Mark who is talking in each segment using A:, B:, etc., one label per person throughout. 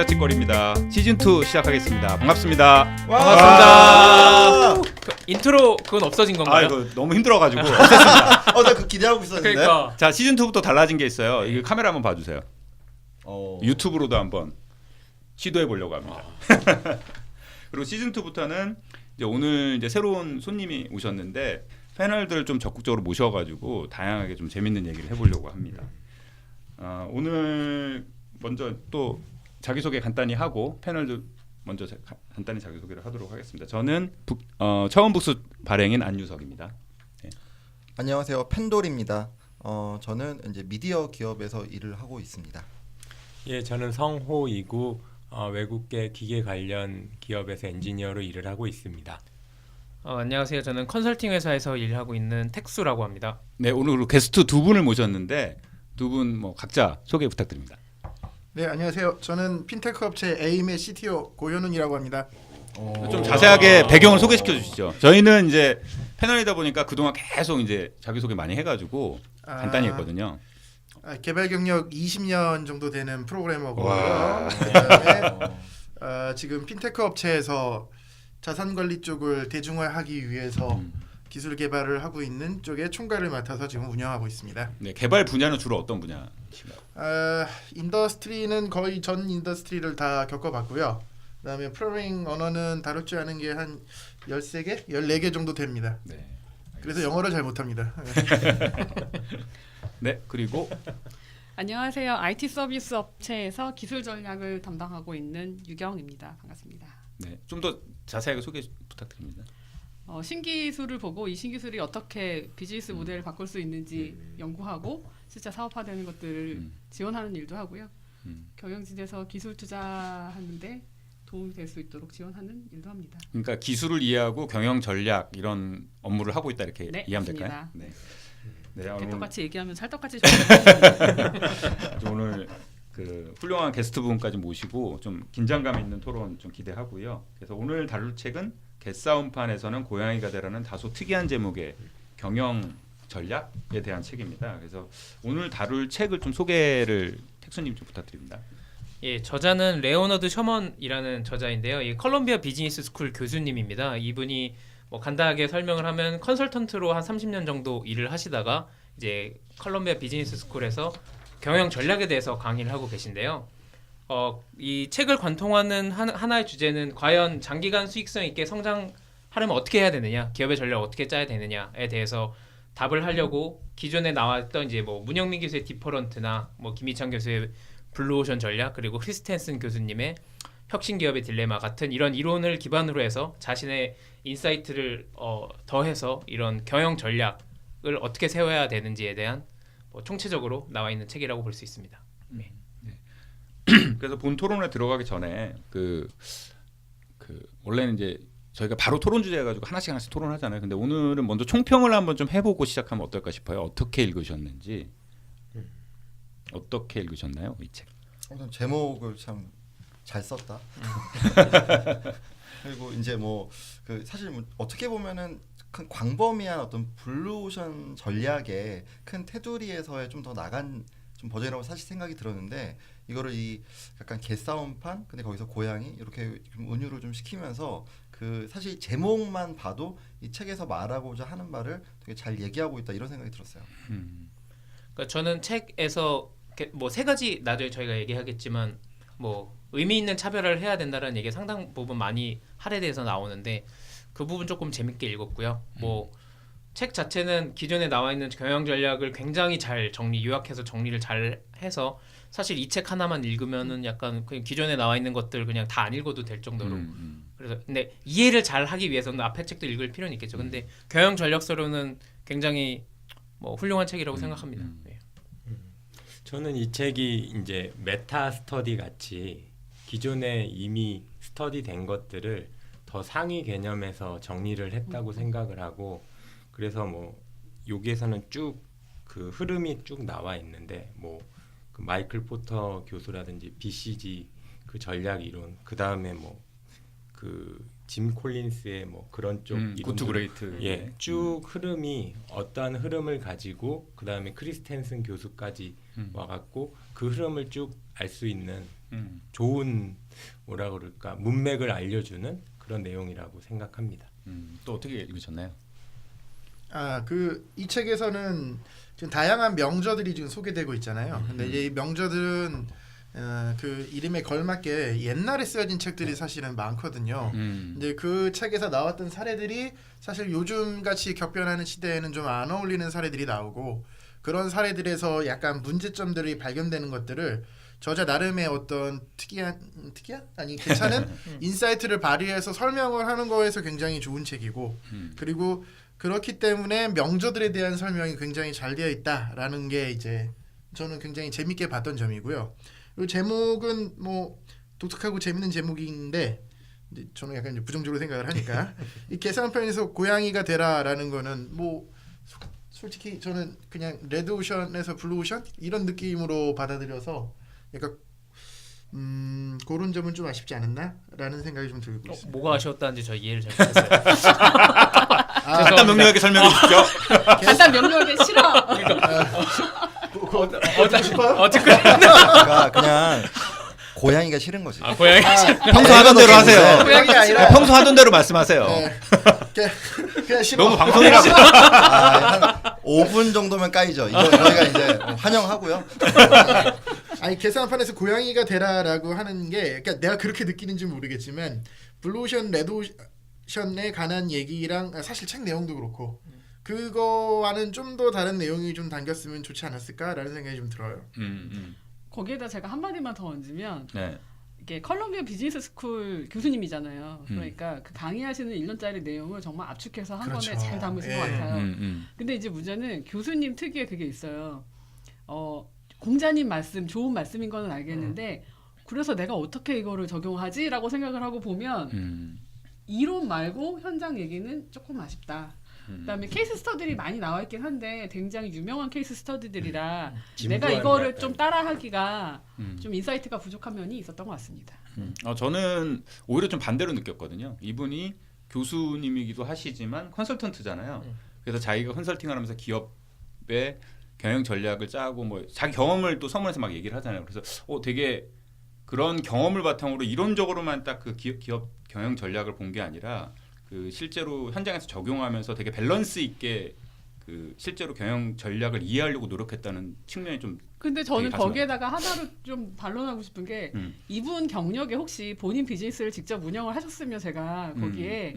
A: 부잣집거리입니다. 시즌2 시작하겠습니다. 반갑습니다.
B: 반갑습니다. 그 인트로 그건 없어진 건가요?
A: 이거 너무 힘들어가지고.
C: 나 그 기대하고 있었는데.
B: 그러니까
A: 자, 시즌2부터 달라진 게 있어요. 이거 카메라 한번 봐주세요.
C: 어.
A: 유튜브로도 한번 시도해보려고 합니다. 그리고 시즌2부터는 이제 오늘 이제 새로운 손님이 오셨는데 패널들 좀 적극적으로 모셔가지고 다양하게 좀 재밌는 얘기를 해보려고 합니다. 오늘 먼저 또 자기소개 간단히 하고 패널들 먼저 간단히 자기소개를 하도록 하겠습니다. 저는 처음 북수 발행인 안유석입니다. 네.
C: 안녕하세요, 펜돌입니다. 저는 이제 미디어 기업에서 일을 하고 있습니다.
D: 예, 저는 성호이고 외국계 기계 관련 기업에서 엔지니어로 일을 하고 있습니다.
B: 안녕하세요. 저는 컨설팅 회사에서 일하고 있는 택수라고 합니다.
A: 네, 오늘 게스트 두 분을 모셨는데 두 분 뭐 각자 소개 부탁드립니다.
E: 네, 안녕하세요. 저는 핀테크 업체 에임의 CTO 고현훈이라고 합니다.
A: 좀 자세하게 배경을 소개시켜 주시죠. 저희는 이제 패널이다 보니까 그동안 계속 이제 자기소개 많이 해가지고 간단히 했거든요.
E: 개발 경력 20년 정도 되는 프로그래머고요.
A: 와.
E: 그다음에 지금 핀테크 업체에서 자산 관리 쪽을 대중화하기 위해서 기술 개발을 하고 있는 쪽에 총괄을 맡아서 지금 운영하고 있습니다.
A: 네, 개발 분야는 주로 어떤 분야신가요?
E: 인더스트리는 거의 전 인더스트리를 다 겪어봤고요. 그다음에 프로그래밍 언어는 다룰 줄 아는 게 한 13개, 14개 정도 됩니다.
A: 네.
E: 그래서 영어를 잘 못합니다.
A: 네, 그리고
F: 안녕하세요. IT 서비스 업체에서 기술 전략을 담당하고 있는 유경입니다. 반갑습니다.
A: 네, 좀 더 자세하게 소개 부탁드립니다.
F: 신기술을 보고 이 신기술이 어떻게 비즈니스 모델을 바꿀 수 있는지 연구하고 실제 사업화되는 것들을 지원하는 일도 하고요. 경영진에서 기술 투자하는데 도움이 될 수 있도록 지원하는 일도 합니다.
A: 그러니까 기술을 이해하고 경영 전략 이런 업무를 하고 있다 이렇게
F: 네,
A: 이해하면
F: 맞습니다.
A: 될까요? 네. 네, 오늘
F: 개떡같이 얘기하면 찰떡같이 좋아요.
A: 오늘 그 훌륭한 게스트 분까지 모시고 좀 긴장감 있는 토론 좀 기대하고요. 그래서 오늘 다룰 책은 갯싸움판에서는 고양이가 되라는 다소 특이한 제목의 경영 전략에 대한 책입니다. 그래서 오늘 다룰 책을 좀 소개를 택수님 좀 부탁드립니다.
B: 예, 저자는 레오너드 셔먼이라는 저자인데요. 이 컬럼비아 비즈니스 스쿨 교수님입니다. 이분이 뭐 간단하게 설명을 하면 컨설턴트로 한 30년 정도 일을 하시다가 이제 컬럼비아 비즈니스 스쿨에서 경영 전략에 대해서 강의를 하고 계신데요. 이 책을 관통하는 하나의 주제는 과연 장기간 수익성 있게 성장하려면 어떻게 해야 되느냐, 기업의 전략 어떻게 짜야 되느냐에 대해서 답을 하려고 기존에 나왔던 이제 뭐 문영민 교수의 디퍼런트나 뭐 김희찬 교수의 블루오션 전략, 그리고 크리스텐슨 교수님의 혁신 기업의 딜레마 같은 이런 이론을 기반으로 해서 자신의 인사이트를 더해서 이런 경영 전략을 어떻게 세워야 되는지에 대한 뭐 총체적으로 나와 있는 책이라고 볼 수 있습니다. 네.
A: 그래서 본 토론에 들어가기 전에 그 원래는 이제 저희가 바로 토론 주제 해가지고 하나씩 토론하잖아요. 근데 오늘은 먼저 총평을 한번 좀 해보고 시작하면 어떨까 싶어요. 어떻게 읽으셨는지, 어떻게 읽으셨나요, 이 책?
C: 우선 제목을 참 잘 썼다. 그리고 이제 뭐 그 사실 뭐 어떻게 보면은 큰 광범위한 어떤 블루오션 전략의 큰 테두리에서의 좀 더 나간 좀 버전이라고 사실 생각이 들었는데 이거를 이 약간 개싸움판 근데 거기서 고양이 이렇게 좀 은유를 좀 시키면서 그 사실 제목만 봐도 이 책에서 말하고자 하는 말을 되게 잘 얘기하고 있다 이런 생각이 들었어요.
B: 그러니까 저는 책에서 뭐 세 가지 나중에 저희가 얘기하겠지만 뭐 의미 있는 차별화를 해야 된다는 얘기 상당 부분 많이 할애돼서 나오는데 그 부분 조금 재밌게 읽었고요. 뭐 책 자체는 기존에 나와 있는 경영 전략을 굉장히 잘 요약해서 정리를 잘 해서 사실 이 책 하나만 읽으면은 약간 그냥 기존에 나와 있는 것들 그냥 다 안 읽어도 될 정도로. 그래서 근데 이해를 잘 하기 위해서는 앞에 책도 읽을 필요는 있겠죠. 근데 경영 전략서로는 굉장히 뭐 훌륭한 책이라고 생각합니다. 네.
D: 저는 이 책이 이제 메타 스터디 같이 기존에 이미 스터디 된 것들을 더 상위 개념에서 정리를 했다고 생각을 하고 그래서 뭐 여기에서는 쭉 그 흐름이 쭉 나와 있는데 뭐 그 마이클 포터 교수라든지 BCG 그 전략 이론 그 다음에 뭐 그 짐 콜린스의 뭐 그런 쪽
A: 굿투 그레이트
D: 예, 쭉 흐름이 어떠한 흐름을 가지고 그 다음에 크리스텐슨 교수까지 와갖고 그 흐름을 쭉 알 수 있는 좋은 뭐라 그럴까 문맥을 알려주는 그런 내용이라고 생각합니다.
A: 또 어떻게 읽으셨나요?
E: 그 이 책에서는 지금 다양한 명저들이 지금 소개되고 있잖아요. 근데 이제 이 명저들은 그 이름에 걸맞게 옛날에 쓰여진 책들이 사실은 많거든요. 이제 그 책에서 나왔던 사례들이 사실 요즘 같이 격변하는 시대에는 좀 안 어울리는 사례들이 나오고 그런 사례들에서 약간 문제점들이 발견되는 것들을 저자 나름의 어떤 특이한 아니 괜찮은 인사이트를 발휘해서 설명을 하는 거에서 굉장히 좋은 책이고 그리고 그렇기 때문에 명저들에 대한 설명이 굉장히 잘 되어 있다라는 게 이제 저는 굉장히 재밌게 봤던 점이고요. 그리고 제목은 뭐 독특하고 재밌는 제목인데 이제 저는 약간 이제 부정적으로 생각을 하니까 이 계산편에서 고양이가 되라라는 거는 뭐 솔직히 저는 그냥 레드오션에서 블루오션 이런 느낌으로 받아들여서 약간 그런 점은 좀 아쉽지 않았나라는 생각이 좀 들고 있습니다.
B: 뭐가 아쉬웠다는지 저 이해를 잘 못했어요.
A: 간단 명료하게 설명해 주시죠.
F: 간단 명료하게 싫어.
B: 어쨌든
C: 그러니까 그냥 고양이가 싫은 거지.
B: 고양이
A: 평소 하던 대로 하세요.
E: 고양이 아니라
A: 평소 하던 대로 말씀하세요.
E: 그냥 싫어.
A: 너무 방송이라고.
C: 한 5분 정도면 까이죠. 이거 저희가 이제 환영하고요.
E: 아니 계산판에서 고양이가 되라라고 하는 게 그러니까 내가 그렇게 느끼는지 모르겠지만 블루오션 레드오션에 관한 얘기랑 사실 책 내용도 그렇고 그거와는 좀 더 다른 내용이 좀 담겼으면 좋지 않았을까라는 생각이 좀 들어요.
F: 거기에다 제가 한마디만 더 얹으면
A: 네.
F: 이게 컬럼비아 비즈니스 스쿨 교수님이잖아요. 그러니까 그 강의하시는 1년짜리 내용을 정말 압축해서 한
E: 그렇죠.
F: 번에 잘 담으신 것
E: 예.
F: 같아요. 근데 이제 문제는 교수님 특유의 그게 있어요. 공자님 말씀 좋은 말씀인 거는 알겠는데 그래서 내가 어떻게 이거를 적용하지라고 생각을 하고 보면 이론 말고 현장 얘기는 조금 아쉽다. 그다음에 케이스 스터디들이 많이 나와 있긴 한데 굉장히 유명한 케이스 스터디들이라 내가 이거를 좀 따라하기가 좀 인사이트가 부족한 면이 있었던 것 같습니다.
A: 저는 오히려 좀 반대로 느꼈거든요. 이분이 교수님이기도 하시지만 컨설턴트잖아요. 그래서 자기가 컨설팅을 하면서 기업의 경영 전략을 짜고 뭐 자기 경험을 또 서문에서 막 얘기를 하잖아요. 그래서 되게 그런 경험을 바탕으로 이론적으로만 딱 그 기업 경영 전략을 본 게 아니라 그 실제로 현장에서 적용하면서 되게 밸런스 있게 그 실제로 경영 전략을 이해하려고 노력했다는 측면이 좀.
F: 근데 저는
A: 되게 가슴
F: 거기에다가 하나로 좀 반론하고 싶은 게 이분 경력에 혹시 본인 비즈니스를 직접 운영을 하셨으면 제가 거기에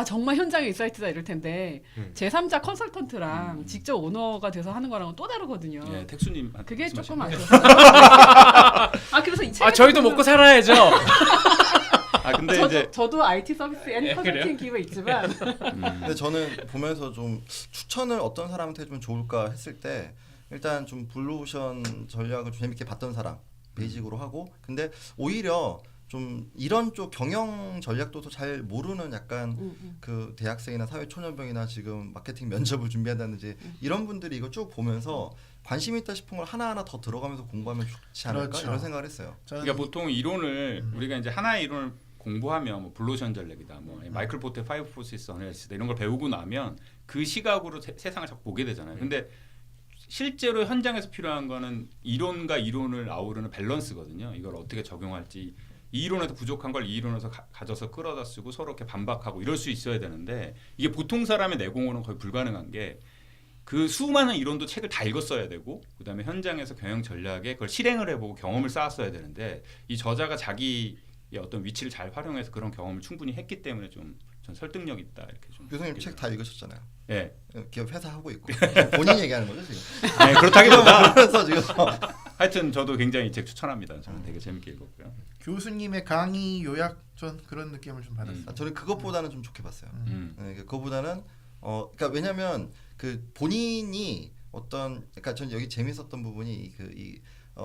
F: 정말 현장의 인사이트다 이럴 텐데 제3자 컨설턴트랑 직접 오너가 돼서 하는 거랑은 또 다르거든요.
A: 예, 택수님
F: 그게 조금
A: 말씀하신
F: 아쉬웠어요. 그래서 이 책에
B: 저희도 먹고 살아야죠.
A: 근데 이제
F: 저도 IT 서비스 앤 컨설팅
B: 그래요?
F: 기업에 있지만
C: 근데 저는 보면서 좀 추천을 어떤 사람한테 해주면 좋을까 했을 때 일단 좀 블루오션 전략을 좀 재밌게 봤던 사람 베이직으로 하고 근데 오히려 좀 이런 쪽 경영 전략도 잘 모르는 약간 그 대학생이나 사회초년병이나 지금 마케팅 면접을 준비한다든지 이런 분들이 이거 쭉 보면서 관심 있다 싶은 걸 하나하나 더 들어가면서 공부하면 좋지 않을까
E: 그렇죠.
C: 이런 생각을 했어요.
A: 그러니까 보통 이론을 우리가 이제 하나의 이론을 공부하면 뭐 블루오션 전략이다, 뭐 마이클 포트의 파이브 포시스 어널리시스다 이런 걸 배우고 나면 그 시각으로 세상을 자꾸 보게 되잖아요. 근데 실제로 현장에서 필요한 거는 이론과 이론을 아우르는 밸런스거든요. 이걸 어떻게 적용할지 이 이론에서 부족한 걸 이 이론에서 가져서 끌어다 쓰고 서로 이렇게 반박하고 이럴 수 있어야 되는데 이게 보통 사람의 내공으로는 거의 불가능한 게 그 수많은 이론도 책을 다 읽었어야 되고 그다음에 현장에서 경영 전략에 그걸 실행을 해보고 경험을 쌓았어야 되는데 이 저자가 자기의 어떤 위치를 잘 활용해서 그런 경험을 충분히 했기 때문에 좀 전 설득력 있다 이렇게 좀.
C: 교수님 책 다 읽으셨잖아요.
A: 예.
C: 기업 회사 하고 있고 본인 얘기하는 거죠 지금.
A: 네, 그렇다기보다
C: 그래서 지금
A: 하여튼 저도 굉장히 이 책 추천합니다. 저는 되게 재밌게 읽었고요.
E: 교수님의 강의 요약 전 그런 느낌을 좀 받았어요.
C: 저는 그것보다는 좀 좋게 봤어요. 네, 그거보다는 그러니까 왜냐하면 그 본인이 어떤 그러니까 저는 여기 재밌었던 부분이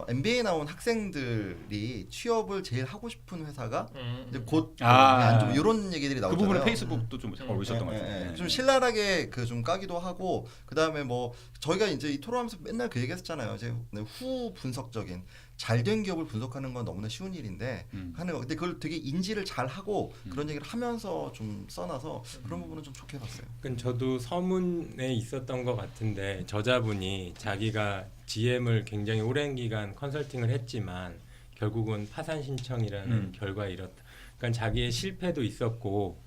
C: MBA 나온 학생들이 취업을 제일 하고 싶은 회사가 이제 곧 좀 이런 얘기들이
A: 그
C: 나오잖아요.
A: 부분에 페이스북도 좀 올리셨던 것 같아요.
C: 좀 신랄하게 좀 까기도 하고 그다음에 뭐 저희가 이제 이 토론하면서 맨날 그 얘기했잖아요. 이제 후 분석적인 잘된 기업을 분석하는 건 너무나 쉬운 일인데 하는 거. 근데 그걸 되게 인지를 잘 하고 그런 얘기를 하면서 좀 써놔서 그런 부분은 좀 좋게 봤어요.
D: 저도 서문에 있었던 것 같은데 저자분이 자기가 GM을 굉장히 오랜 기간 컨설팅을 했지만 결국은 파산 신청이라는 결과에 이렇다. 그러니까 자기의 실패도 있었고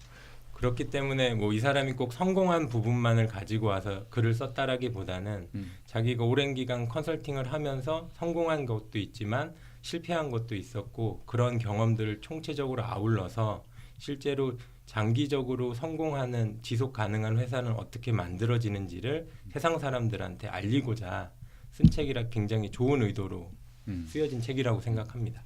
D: 그렇기 때문에 뭐 이 사람이 꼭 성공한 부분만을 가지고 와서 글을 썼다라기보다는 자기가 오랜 기간 컨설팅을 하면서 성공한 것도 있지만 실패한 것도 있었고 그런 경험들을 총체적으로 아울러서 실제로 장기적으로 성공하는 지속 가능한 회사는 어떻게 만들어지는지를 세상 사람들한테 알리고자 쓴 책이라 굉장히 좋은 의도로 쓰여진 책이라고 생각합니다.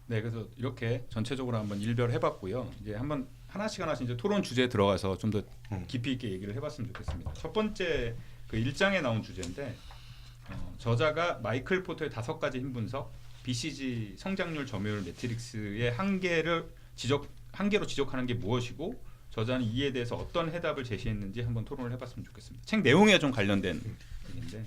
A: 네, 그래서 이렇게 전체적으로 한번 일별해봤고요. 이제 한번 하나씩 이제 토론 주제에 들어가서 좀 더 깊이 있게 얘기를 해봤으면 좋겠습니다. 첫 번째 그 1장에 나온 주제인데 저자가 마이클 포터의 5가지 힘 분석, BCG 성장률 점유율 매트릭스의 한계로 지적하는 게 무엇이고 저자는 이에 대해서 어떤 해답을 제시했는지 한번 토론을 해봤으면 좋겠습니다. 책 내용에 좀 관련된 얘기인데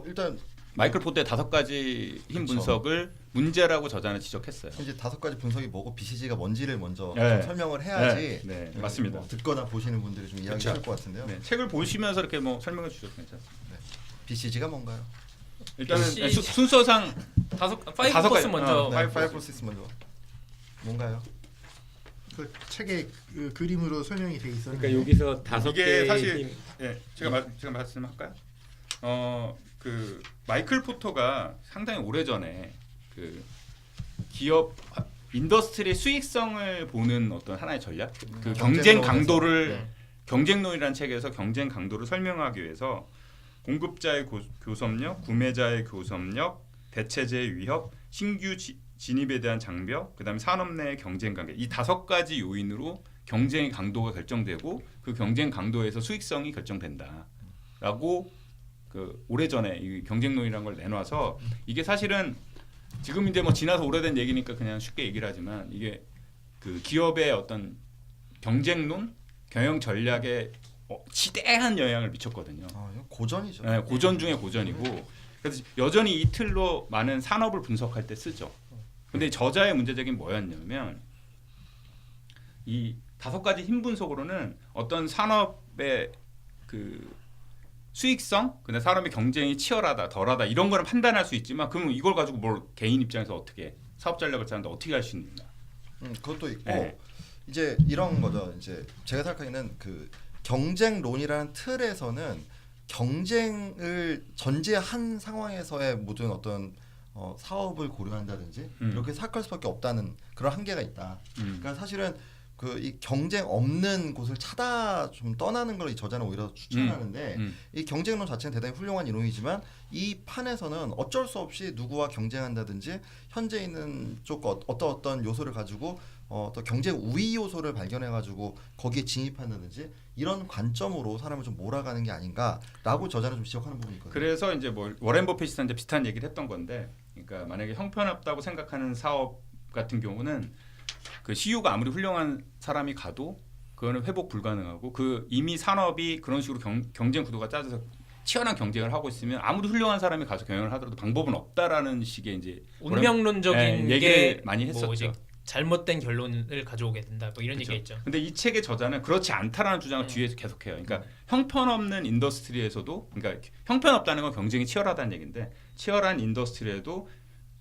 C: 일단
A: 마이클 포터의 5가지 힘
C: 그렇죠.
A: 분석을 문제라고 저자는 지적했어요.
C: 이제 5가지 분석이 뭐고 BCG가 뭔지를 먼저
A: 네.
C: 좀 설명을 해야지
A: 네, 맞습니다.
C: 뭐 듣거나 보시는 분들이 좀 이해하기
A: 그렇죠.
C: 쉬울 것 같은데요.
A: 네, 책을 보시면서 이렇게 뭐 설명해 주셔도 괜찮습니다.
C: BCG가 뭔가요?
A: 일단은
B: BCG
A: 순서상
B: 5 코스 먼저
C: 네, 파이브 프로세스 먼저 뭔가요?
E: 그 책에 그 그림으로 설명이 돼 있었는데
D: 그러니까 여기서 5개의
A: 이게 사실
D: 힘,
A: 제가 말씀할까요? 그 마이클 포터가 상당히 오래전에 그 기업 인더스트리의 수익성을 보는 어떤 하나의 전략, 그 경쟁 강도를 경쟁론이라는 책에서 경쟁 강도를 설명하기 위해서 공급자의 교섭력, 구매자의 교섭력, 대체제의 위협, 신규 진입에 대한 장벽, 그다음에 산업 내의 경쟁 관계 이 5가지 요인으로 경쟁의 강도가 결정되고 그 경쟁 강도에서 수익성이 결정된다라고 그 오래전에 이 경쟁론이라는 걸 내놔서 이게 사실은 지금 이제 뭐 지나서 오래된 얘기니까 그냥 쉽게 얘기를 하지만 이게 그 기업의 어떤 경쟁론, 경영 전략에 지대한 영향을 미쳤거든요.
C: 이거 고전이죠.
A: 네, 고전 중에 고전이고 그래서 여전히 이 틀로 많은 산업을 분석할 때 쓰죠. 근데 저자의 문제적인 뭐였냐면 이 5가지 힘 분석으로는 어떤 산업의 그 수익성, 근데 사람의 경쟁이 치열하다, 덜하다 이런 거는 판단할 수 있지만 그럼 이걸 가지고 뭘 개인 입장에서 어떻게 사업 전략을 짜는데 어떻게 할 수 있느냐?
C: 그것도 있고
A: 네.
C: 이제 이런 거죠. 이제 제가 생각하기에는 그 경쟁론이라는 틀에서는 경쟁을 전제한 상황에서의 모든 어떤 사업을 고려한다든지 이렇게 생각할 수밖에 없다는 그런 한계가 있다. 그러니까 사실은 그 이 경쟁 없는 곳을 좀 떠나는 걸 이 저자는 오히려 추천하는데 이 경쟁론 자체는 대단히 훌륭한 이론이지만 이 판에서는 어쩔 수 없이 누구와 경쟁한다든지 현재 있는 쪽 어떤 요소를 가지고 또 경쟁 우위 요소를 발견해 가지고 거기에 진입한다든지 이런 관점으로 사람을 좀 몰아가는 게 아닌가라고 저자는 좀 지적하는 부분이 있거든요.
A: 그래서 이제 뭐 워렌 버핏이랑 이제 비슷한 얘기를 했던 건데, 그러니까 만약에 형편없다고 생각하는 사업 같은 경우는 그 CEO가 아무리 훌륭한 사람이 가도 그거는 회복 불가능하고 그 이미 산업이 그런 식으로 경쟁 구도가 짜져서 치열한 경쟁을 하고 있으면 아무리 훌륭한 사람이 가서 경영을 하더라도 방법은 없다라는 식의 이제
B: 운명론적인
A: 얘기를
B: 게
A: 많이
B: 뭐
A: 했었죠.
B: 이제 잘못된 결론을 가져오게 된다. 뭐 이런
A: 그렇죠.
B: 얘기가 있죠.
A: 근데 이 책의 저자는 그렇지 않다라는 주장을 뒤에서 계속해요. 그러니까 형편없는 인더스트리에서도, 그러니까 형편없다는 건 경쟁이 치열하다는 얘기인데 치열한 인더스트리에도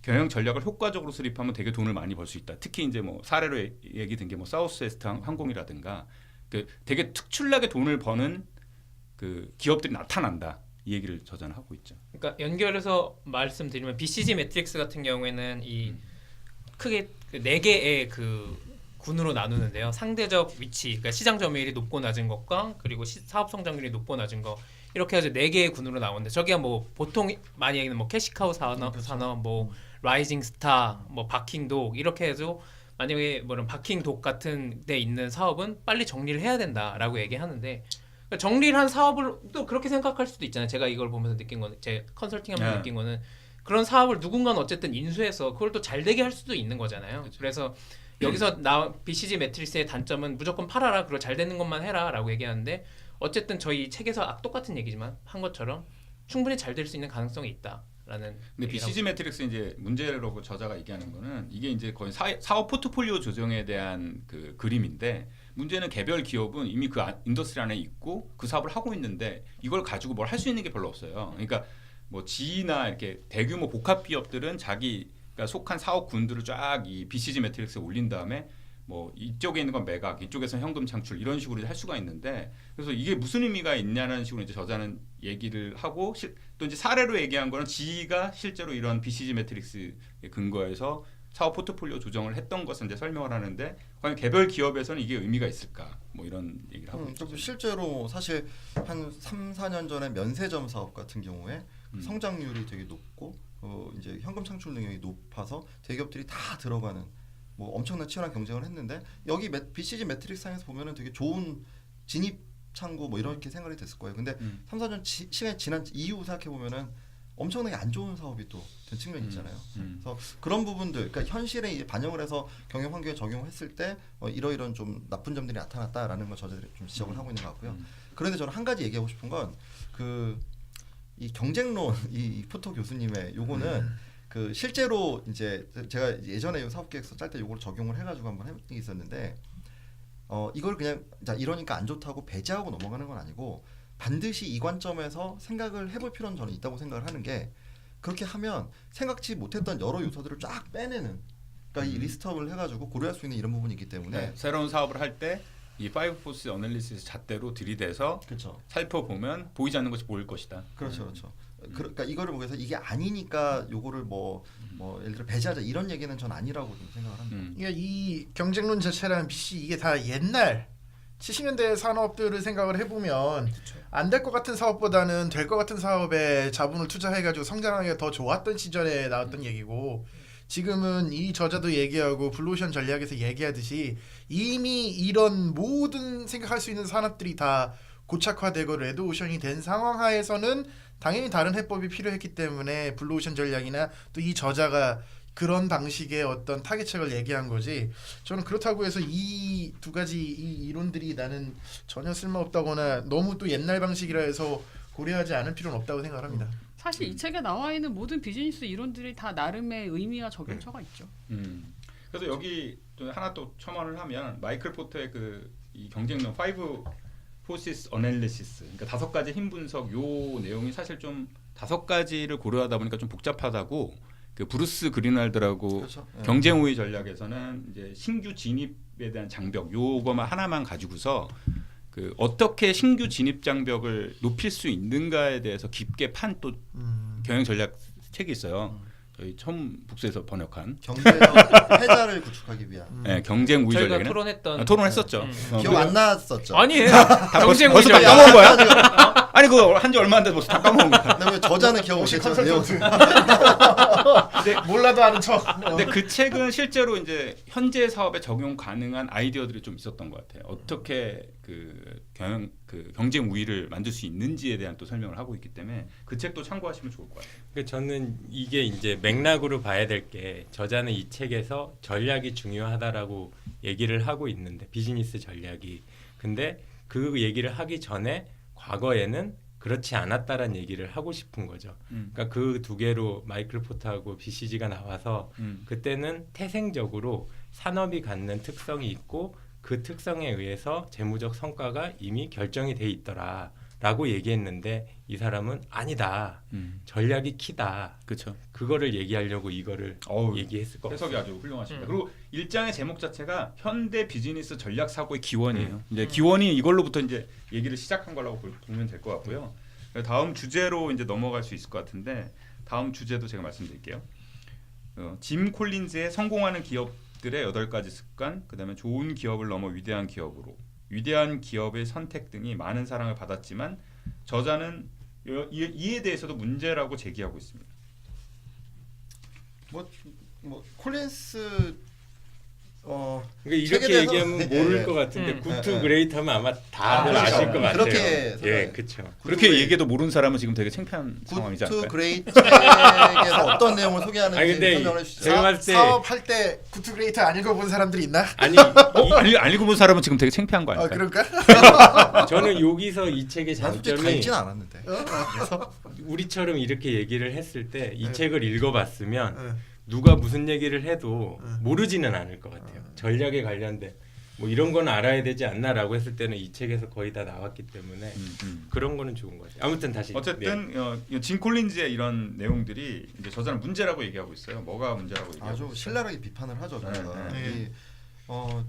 A: 경영 전략을 효과적으로 수립하면 되게 돈을 많이 벌 수 있다. 특히 이제 뭐 사례로 얘기 든 게 뭐 사우스웨스트 항공이라든가 그 되게 특출나게 돈을 버는 그 기업들이 나타난다. 이 얘기를 저자는 하고 있죠.
B: 그러니까 연결해서 말씀드리면 BCG 매트릭스 같은 경우에는 이 크게 4개의 그 군으로 나누는데요. 상대적 위치, 그러니까 시장 점유율이 높고 낮은 것과 그리고 사업 성장률이 높고 낮은 거 이렇게 해서 4개의 군으로 나오는데 저기가 뭐 보통 많이 얘기하는 뭐 캐시카우 산업, 뭐 라이징 스타, 뭐 바킹독 이렇게 해서 만약에 뭐는 바킹독 같은 데 있는 사업은 빨리 정리를 해야 된다라고 얘기하는데 그러니까 정리를 한 사업을 또 그렇게 생각할 수도 있잖아요. 제가 이걸 보면서 느낀 거는 제 컨설팅하면서 느낀 거는 그런 사업을 누군가는 어쨌든 인수해서 그걸 또 잘 되게 할 수도 있는 거잖아요.
A: 그렇죠.
B: 그래서 여기서 BCG 매트릭스의 단점은 무조건 팔아라, 그리고 잘 되는 것만 해라라고 얘기하는데 어쨌든 저희 책에서 똑같은 얘기지만 한 것처럼 충분히 잘 될 수 있는 가능성이 있다라는.
A: 근데 BCG 매트릭스 이제 문제라고 저자가 얘기하는 거는 이게 이제 거의 사업 포트폴리오 조정에 대한 그 그림인데 문제는 개별 기업은 이미 그 인더스트리 안에 있고 그 사업을 하고 있는데 이걸 가지고 뭘 할 수 있는 게 별로 없어요. 그러니까 뭐 G나 이렇게 대규모 복합 기업들은 자기가 속한 사업 군들을 쫙 이 BCG 매트릭스에 올린 다음에 뭐 이쪽에 있는 건 매각, 이쪽에서 현금 창출 이런 식으로 할 수가 있는데 그래서 이게 무슨 의미가 있냐는 식으로 이제 저자는 얘기를 하고 또 이제 사례로 얘기한 거는 G가 실제로 이런 BCG 매트릭스에 근거해서 사업 포트폴리오 조정을 했던 것을 이제 설명을 하는데 과연 개별 기업에서는 이게 의미가 있을까? 뭐 이런 얘기를 하고 있죠.
C: 실제로 사실 한 3, 4년 전에 면세점 사업 같은 경우에 성장률이 되게 높고 이제 현금 창출 능력이 높아서 대기업들이 다 들어가는 뭐 엄청난 치열한 경쟁을 했는데 여기 BCG 매트릭스 상에서 보면은 되게 좋은 진입 창구 뭐 이렇게 생각이 됐을 거예요. 근데 3, 4년 시간이 지난 이후 생각해 보면은 엄청나게 안 좋은 사업이 또 된 측면이 있잖아요. 그래서 그런 부분들, 그러니까 현실에 반영을 해서 경영 환경에 적용했을 때 이러이런 좀 나쁜 점들이 나타났다라는 걸 저자들이 좀 지적을 하고 있는 것 같고요. 그런데 저는 한 가지 얘기하고 싶은 건 이 경쟁론 이 포토 교수님의 요거는 그 실제로 이제 제가 예전에 요 사업계획서 짤 때 요걸 적용을 해가지고 한번 해본 적이 있었는데 이걸 그냥 자 이러니까 안 좋다고 배제하고 넘어가는 건 아니고 반드시 이 관점에서 생각을 해볼 필요는 저는 있다고 생각을 하는 게 그렇게 하면 생각지 못했던 여러 요소들을 쫙 빼내는 그러니까 이 리스트업을 해가지고 고려할 수 있는 이런 부분이 있기 때문에
A: 네, 새로운 사업을 할 때 이 파이브 포스 어널리시스 잣대로 들이대서
C: 그렇죠.
A: 살펴보면 보이지 않는 것이 보일 것이다.
C: 그렇죠. 그러니까 이거를 보면서 이게 아니니까 요거를 뭐 예를 들어 배제하자 이런 얘기는 전 아니라고 좀 생각을 합니다.
E: 그러니까 이 경쟁론 자체랑 BC 이게 다 옛날 70년대 산업들을 생각을 해보면 안 될 것 같은 사업보다는 될 것 같은 사업에 자본을 투자해가지고 성장하기가 더 좋았던 시절에 나왔던 얘기고 지금은 이 저자도 얘기하고 블루오션 전략에서 얘기하듯이 이미 이런 모든 생각할 수 있는 산업들이 다 고착화되고 레드오션이 된 상황 하에서는 당연히 다른 해법이 필요했기 때문에 블루오션 전략이나 또 이 저자가 그런 방식의 어떤 타겟책을 얘기한 거지. 저는 그렇다고 해서 이 두 가지 이 이론들이 나는 전혀 쓸모없다거나 너무 또 옛날 방식이라 해서 고려하지 않을 필요는 없다고 생각합니다.
F: 사실 이 책에 나와 있는 모든 비즈니스 이론들이 다 나름의 의미와 적용처가 있죠.
A: 그래서 여기 또 하나 또 첨언을 하면 마이클 포터의 이 경쟁론 5 포시스 어널리시스 그러니까 5가지 힘 분석 요 내용이 사실 좀 5가지를 고려하다 보니까 좀 복잡하다고 그 브루스 그린왈드라고
C: 그렇죠.
A: 경쟁 우위 전략에서는 이제 신규 진입에 대한 장벽 요거만 하나만 가지고서 그 어떻게 신규 진입 장벽을 높일 수 있는가에 대해서 깊게 판 또 경영 전략 책이 있어요. 저희 처음 북스에서 번역한
C: 경제적 패자를 구축하기 위한
A: 네, 경쟁 우위
B: 저희가
A: 전략이네.
B: 토론했던
A: 토론했었죠.
C: 기억 안 났었죠.
B: 아니에요.
A: 다
B: 경쟁
A: 벌써
B: 우위
A: 다
B: 전략.
A: 까먹은 거야? 아니 그거 한지 얼마 안 돼서 벌써 다 까먹은 거야.
C: 근데 왜 저자는 기억
E: 혹시
C: 못했죠? 내용
E: 몰라도 아는 척.
A: 근데 그 책은 실제로 이제 현재 사업에 적용 가능한 아이디어들이 좀 있었던 것 같아요. 어떻게 그 경쟁 우위를 만들 수 있는지에 대한 또 설명을 하고 있기 때문에 그 책도 참고하시면 좋을 것 같아요.
D: 그러니까 저는 이게 이제 맥락으로 봐야 될 게 저자는 이 책에서 전략이 중요하다라고 얘기를 하고 있는데 비즈니스 전략이 근데 그 얘기를 하기 전에 과거에는 그렇지 않았다라는 얘기를 하고 싶은 거죠. 그러니까 그 두 개로 마이클 포터하고 BCG가 나와서 그때는 태생적으로 산업이 갖는 특성이 있고 그 특성에 의해서 재무적 성과가 이미 결정이 돼 있더라라고 얘기했는데 이 사람은 아니다. 전략이 키다.
A: 그렇죠.
D: 그거를 얘기하려고 이거를 얘기했을 것
A: 해석이
D: 같아요.
A: 아주 훌륭하십니다. 그리고 일장의 제목 자체가 현대 비즈니스 전략 사고의 기원이에요. 이제 기원이 이걸로부터 이제 얘기를 시작한 거라고 보면 될 것 같고요. 다음 주제로 이제 넘어갈 수 있을 것 같은데 다음 주제도 제가 말씀드릴게요. 짐 콜린즈의 성공하는 기업들의 8가지 습관, 그다음에 좋은 기업을 넘어 위대한 기업으로, 위대한 기업의 선택 등이 많은 사랑을 받았지만 저자는 이에 대해서도 문제라고 제기하고 있습니다.
C: 뭐 콜린스
D: 그러니까
C: 책에
D: 이렇게
C: 대해서
D: 얘기하면
C: 네,
D: 모를
C: 네.
D: 것 같은데
C: 네,
D: 굿투
C: 네.
D: 그레이트 하면 아마 다들
C: 그렇죠.
D: 아실 것 같아요.
C: 그렇게
D: 예, 그렇죠.
A: 그렇게 얘기해도 모르는 사람은 지금 되게 창피한 상황이지
C: 굿투
A: 않을까요?
C: 그레이트 책에서 어떤 내용을 소개하는지
D: 아니, 근데
C: 설명을 해주시죠.
D: 제가 봤을 때
E: 사업할 때 구트그레이트 안 읽어본 사람들이 있나?
D: 아니
A: 안 읽어본 사람은 지금 되게 창피한 거
E: 아
A: 아닐까요?
E: 그럴까?
D: 저는 여기서 이 책의
C: 난 솔직히 다
D: 장점이
C: 읽진 않았는데.
D: 우리처럼 이렇게 얘기를 했을 때 이 책을 읽어봤으면
E: 네.
D: 누가 무슨 얘기를 해도 모르지는 않을 것 같아요. 전략에 관련된 뭐 이런 건 알아야 되지 않나라고 했을 때는 이 책에서 거의 다 나왔기 때문에 그런 거는 좋은 거죠. 아무튼 다시
A: 어쨌든 진 콜린즈의 이런 내용들이 이제 저자는 문제라고 얘기하고 있어요. 뭐가 문제라고 얘기하고
C: 아주
A: 있어요?
C: 신랄하게 비판을 하죠. 저자가.
E: 네.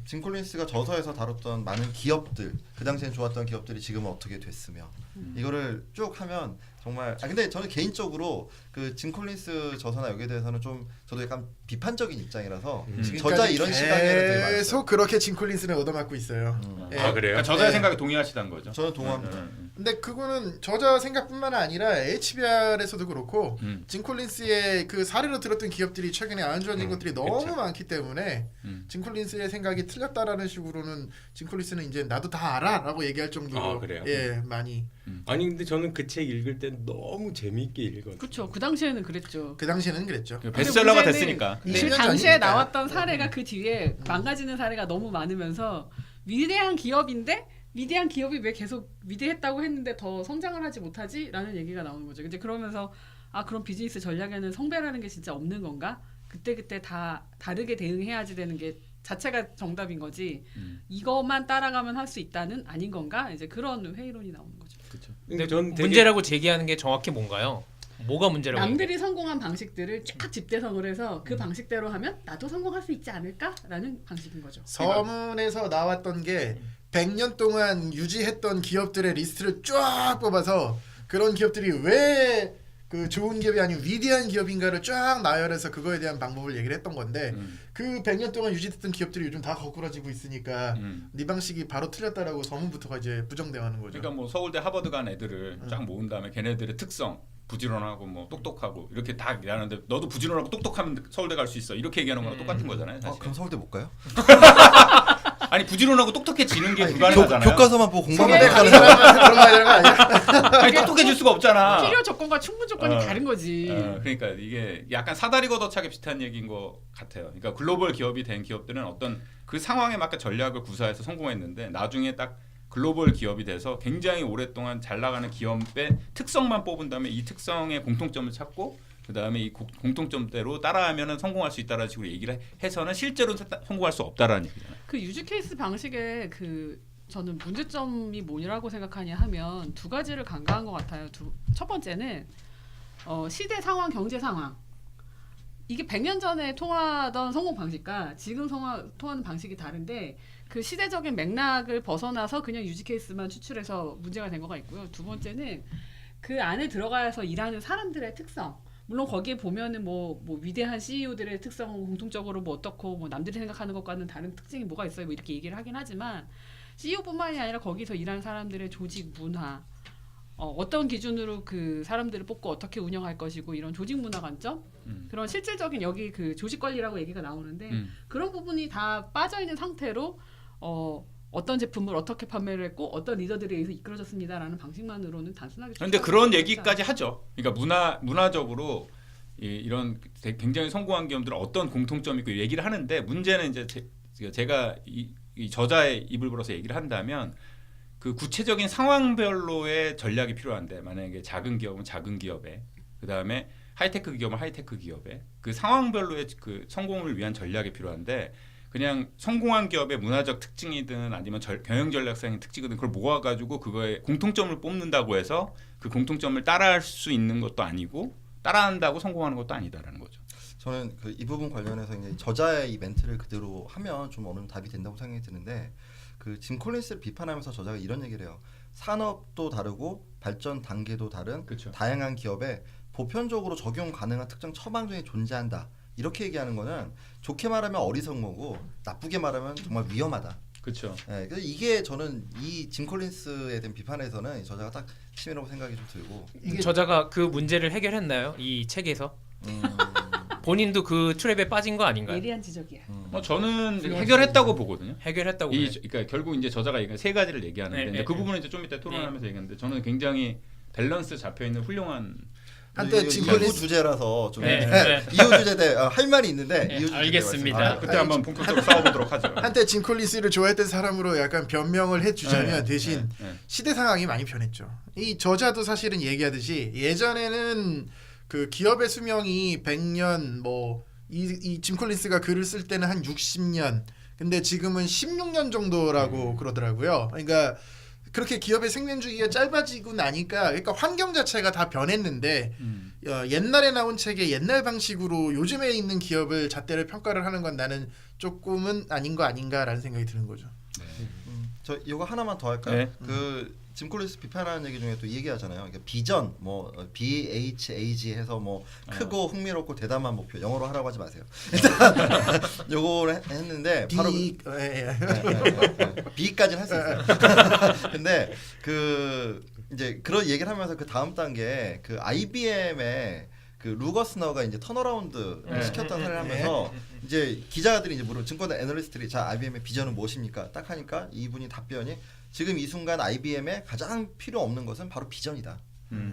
C: 진 콜린스가 저서에서 다뤘던 많은 기업들, 그 당시엔 좋았던 기업들이 지금은 어떻게 됐으며 이거를 쭉 하면 정말 근데 저는 개인적으로 그 진 콜린스 저서나 여기에 대해서는 좀 저도 약간 비판적인 입장이라서 저자 이런 시각에는 되게 많았어요.
E: 계속 그렇게 진 콜린스를 얻어맞고 있어요. 예.
D: 아 그래요?
A: 그러니까 저자의
E: 네.
A: 생각에 동의하시다는 거죠.
C: 저는 동의합니다.
E: 근데 그거는 저자 생각뿐만 아니라 HBR에서도 그렇고 진 콜린스의 그 사례로 들었던 기업들이 최근에 안 좋아진 것들이 너무
A: 그쵸.
E: 많기 때문에 진 콜린스의 생각이 틀렸다라는 식으로는 진 콜린스는 이제 나도 다 알아라고 얘기할 정도로
D: 아, 그래요?
E: 예 많이
D: 아니 근데 저는 그 책 읽을 때 너무 재미있게 읽었어요.
F: 그렇죠. 그 당시에는 그랬죠.
E: 그 당시에는 그랬죠.
A: 그 베스트셀러가
F: 문제는
A: 됐으니까.
F: 그
E: 20년
F: 당시에
E: 전이니까.
F: 나왔던 사례가 그 뒤에 망가지는 사례가 너무 많으면서 위대한 기업인데 위대한 기업이 왜 계속 위대했다고 했는데 더 성장을 하지 못하지?라는 얘기가 나오는 거죠. 이제 그러면서 그럼 비즈니스 전략에는 성배라는 게 진짜 없는 건가? 그때 다 다르게 대응해야지 되는 게 자체가 정답인 거지. 이것만 따라가면 할 수 있다는 아닌 건가? 이제 그런 회의론이 나오는 거죠.
A: 그렇죠.
D: 근데 전 되게
B: 문제라고 제기하는 게 정확히 뭔가요? 뭐가 문제라고?
F: 남들이 성공한 방식들을 쫙 집대성을 해서 그 방식대로 하면 나도 성공할 수 있지 않을까라는 방식인 거죠.
E: 서문에서 나왔던 게 100년 동안 유지했던 기업들의 리스트를 쫙 뽑아서 그런 기업들이 왜 그 좋은 기업이 아닌 위대한 기업인가를 쫙 나열해서 그거에 대한 방법을 얘기를 했던 건데 그 100년 동안 유지됐던 기업들이 요즘 다 거꾸라지고 있으니까 네 방식이 바로 틀렸다라고 서문부터가 이제 부정당하는 거죠.
A: 그러니까 뭐 서울대 하버드 간 애들을 쫙 모은 다음에 걔네들의 특성 부지런하고 뭐 똑똑하고 이렇게 다 얘기하는데 너도 부지런하고 똑똑하면 서울대 갈 수 있어 이렇게 얘기하는 거랑 똑같은 거잖아요 사실.
C: 그럼 서울대 못 가요?
A: 아니 부지런하고 똑똑해지는 게 불가능하잖아요.
C: 교과서만 보고 공부하면
E: 서울대
C: 가는
E: 가는
C: 거야.
E: 사람한테 그런 거 하는 거 아니야?
A: 아니 똑똑해질 수가 없잖아.
F: 필요 조건과 충분 조건이 다른 거지.
A: 그러니까 이게 약간 사다리 걷어차기 비슷한 얘기인 것 같아요. 그러니까 글로벌 기업이 된 기업들은 어떤 그 상황에 맞게 전략을 구사해서 성공했는데 나중에 딱 글로벌 기업이 돼서 굉장히 오랫동안 잘 나가는 기업의 특성만 뽑은 다음에 이 특성의 공통점을 찾고 그 다음에 이 공통점대로 따라하면 성공할 수 있다라는 식으로 얘기를 해서는 실제로 성공할 수 없다라는 얘기잖아요.
F: 그 유즈 케이스 방식의 그 저는 문제점이 뭐라고 생각하냐 하면 두 가지를 간과한 것 같아요. 첫 번째는 시대 상황, 경제 상황. 이게 100년 전에 통하던 성공 방식과 지금 통하는 방식이 다른데 그 시대적인 맥락을 벗어나서 그냥 유즈 케이스만 추출해서 문제가 된 거가 있고요. 두 번째는 그 안에 들어가서 일하는 사람들의 특성. 물론 거기에 보면은 뭐 위대한 CEO들의 특성은 공통적으로 뭐 어떻고 뭐 남들이 생각하는 것과는 다른 특징이 뭐가 있어요. 뭐 이렇게 얘기를 하긴 하지만 CEO뿐만이 아니라 거기서 일하는 사람들의 조직 문화, 어떤 기준으로 그 사람들을 뽑고 어떻게 운영할 것이고 이런 조직 문화 관점, 그런 실질적인 여기 그 조직 관리라고 얘기가 나오는데 그런 부분이 다 빠져 있는 상태로 어떤 제품을 어떻게 판매를 했고 어떤 리더들에 의해서 이끌어졌습니다라는 방식만으로는 단순하게.
A: 그런데 그런 얘기까지 하죠. 그러니까 문화적으로 이런 굉장히 성공한 기업들은 어떤 공통점이 있고 얘기를 하는데 문제는 이제 제가 이 저자의 입을 불어서 얘기를 한다면 그 구체적인 상황별로의 전략이 필요한데 만약에 작은 기업은 작은 기업에 그 다음에 하이테크 기업은 하이테크 기업에 그 상황별로의 그 성공을 위한 전략이 필요한데. 그냥 성공한 기업의 문화적 특징이든 아니면 경영 전략상의 특징이든 그걸 모아가지고 그거에 공통점을 뽑는다고 해서 그 공통점을 따라할 수 있는 것도 아니고 따라한다고 성공하는 것도 아니다라는 거죠.
C: 저는 그 이 부분 관련해서 이제 저자의 이 멘트를 그대로 하면 좀 어느 정도 답이 된다고 생각이 드는데 그 짐 콜린스를 비판하면서 저자가 이런 얘기를 해요. 산업도 다르고 발전 단계도 다른
A: 그쵸.
C: 다양한 기업에 보편적으로 적용 가능한 특정 처방전이 존재한다. 이렇게 얘기하는 거는 좋게 말하면 어리석은 거고 나쁘게 말하면 정말 위험하다.
A: 그렇죠.
C: 네, 그래서 이게 저는 이 짐 콜린스에 대한 비판에서는 이 저자가 딱 심이라고 생각이 좀 들고
B: 저자가 그 문제를 해결했나요? 이 책에서? 본인도 그 트랩에 빠진 거 아닌가요?
F: 예리한 지적이야.
A: 저는 해결했다고 보거든요.
B: 해결했다고.
A: 그러니까 결국 이제 저자가 얘기한 세 가지를 얘기하는데 이제 그 부분은 이제 좀 이따 토론하면서 얘기하는데 저는 굉장히 밸런스 잡혀 있는 훌륭한.
E: 한때 짐 콜린스
C: 주제라서 좀
B: 네.
C: 이후 주제대 할 말이 있는데 이후 주제
B: 알겠습니다.
A: 그때 한번 본격적으로 싸워보도록 하죠.
E: 한때 짐 콜린스를 좋아했던 사람으로 약간 변명을 해주자면 대신
A: 네.
E: 시대 상황이 많이 변했죠. 이 저자도 사실은 얘기하듯이 예전에는 그 기업의 수명이 100년 이 짐 콜린스가 글을 쓸 때는 한 60년 근데 지금은 16년 정도라고 그러더라고요. 그러니까 그렇게 기업의 생명주기가 짧아지고 나니까 그러니까 환경 자체가 다 변했는데 옛날에 나온 책의 옛날 방식으로 요즘에 있는 기업을 잣대를 평가를 하는 건 나는 조금은 아닌 거 아닌가라는 생각이 드는 거죠.
C: 저 이거 하나만 더 할까요?
A: 네.
C: 짐 콜린스 비판하는 얘기 중에 또 이 얘기하잖아요. 그러니까 비전 뭐 BHAG 해서 뭐 크고 흥미롭고 대담한 목표 영어로 하라고 하지 마세요. 일단 요거를 했는데 바로 B까지는 할 수 있어요. 근데 이제 그런 얘기를 하면서 그 다음 단계 그 IBM의 그 루거스너가 이제 턴어라운드 시켰던 사례를 하면서 이제 기자들이 이제 증권 애널리스트들이 자 IBM의 비전은 무엇입니까? 딱 하니까 이분이 답변이 지금 이 순간 IBM에 가장 필요 없는 것은 바로 비전이다.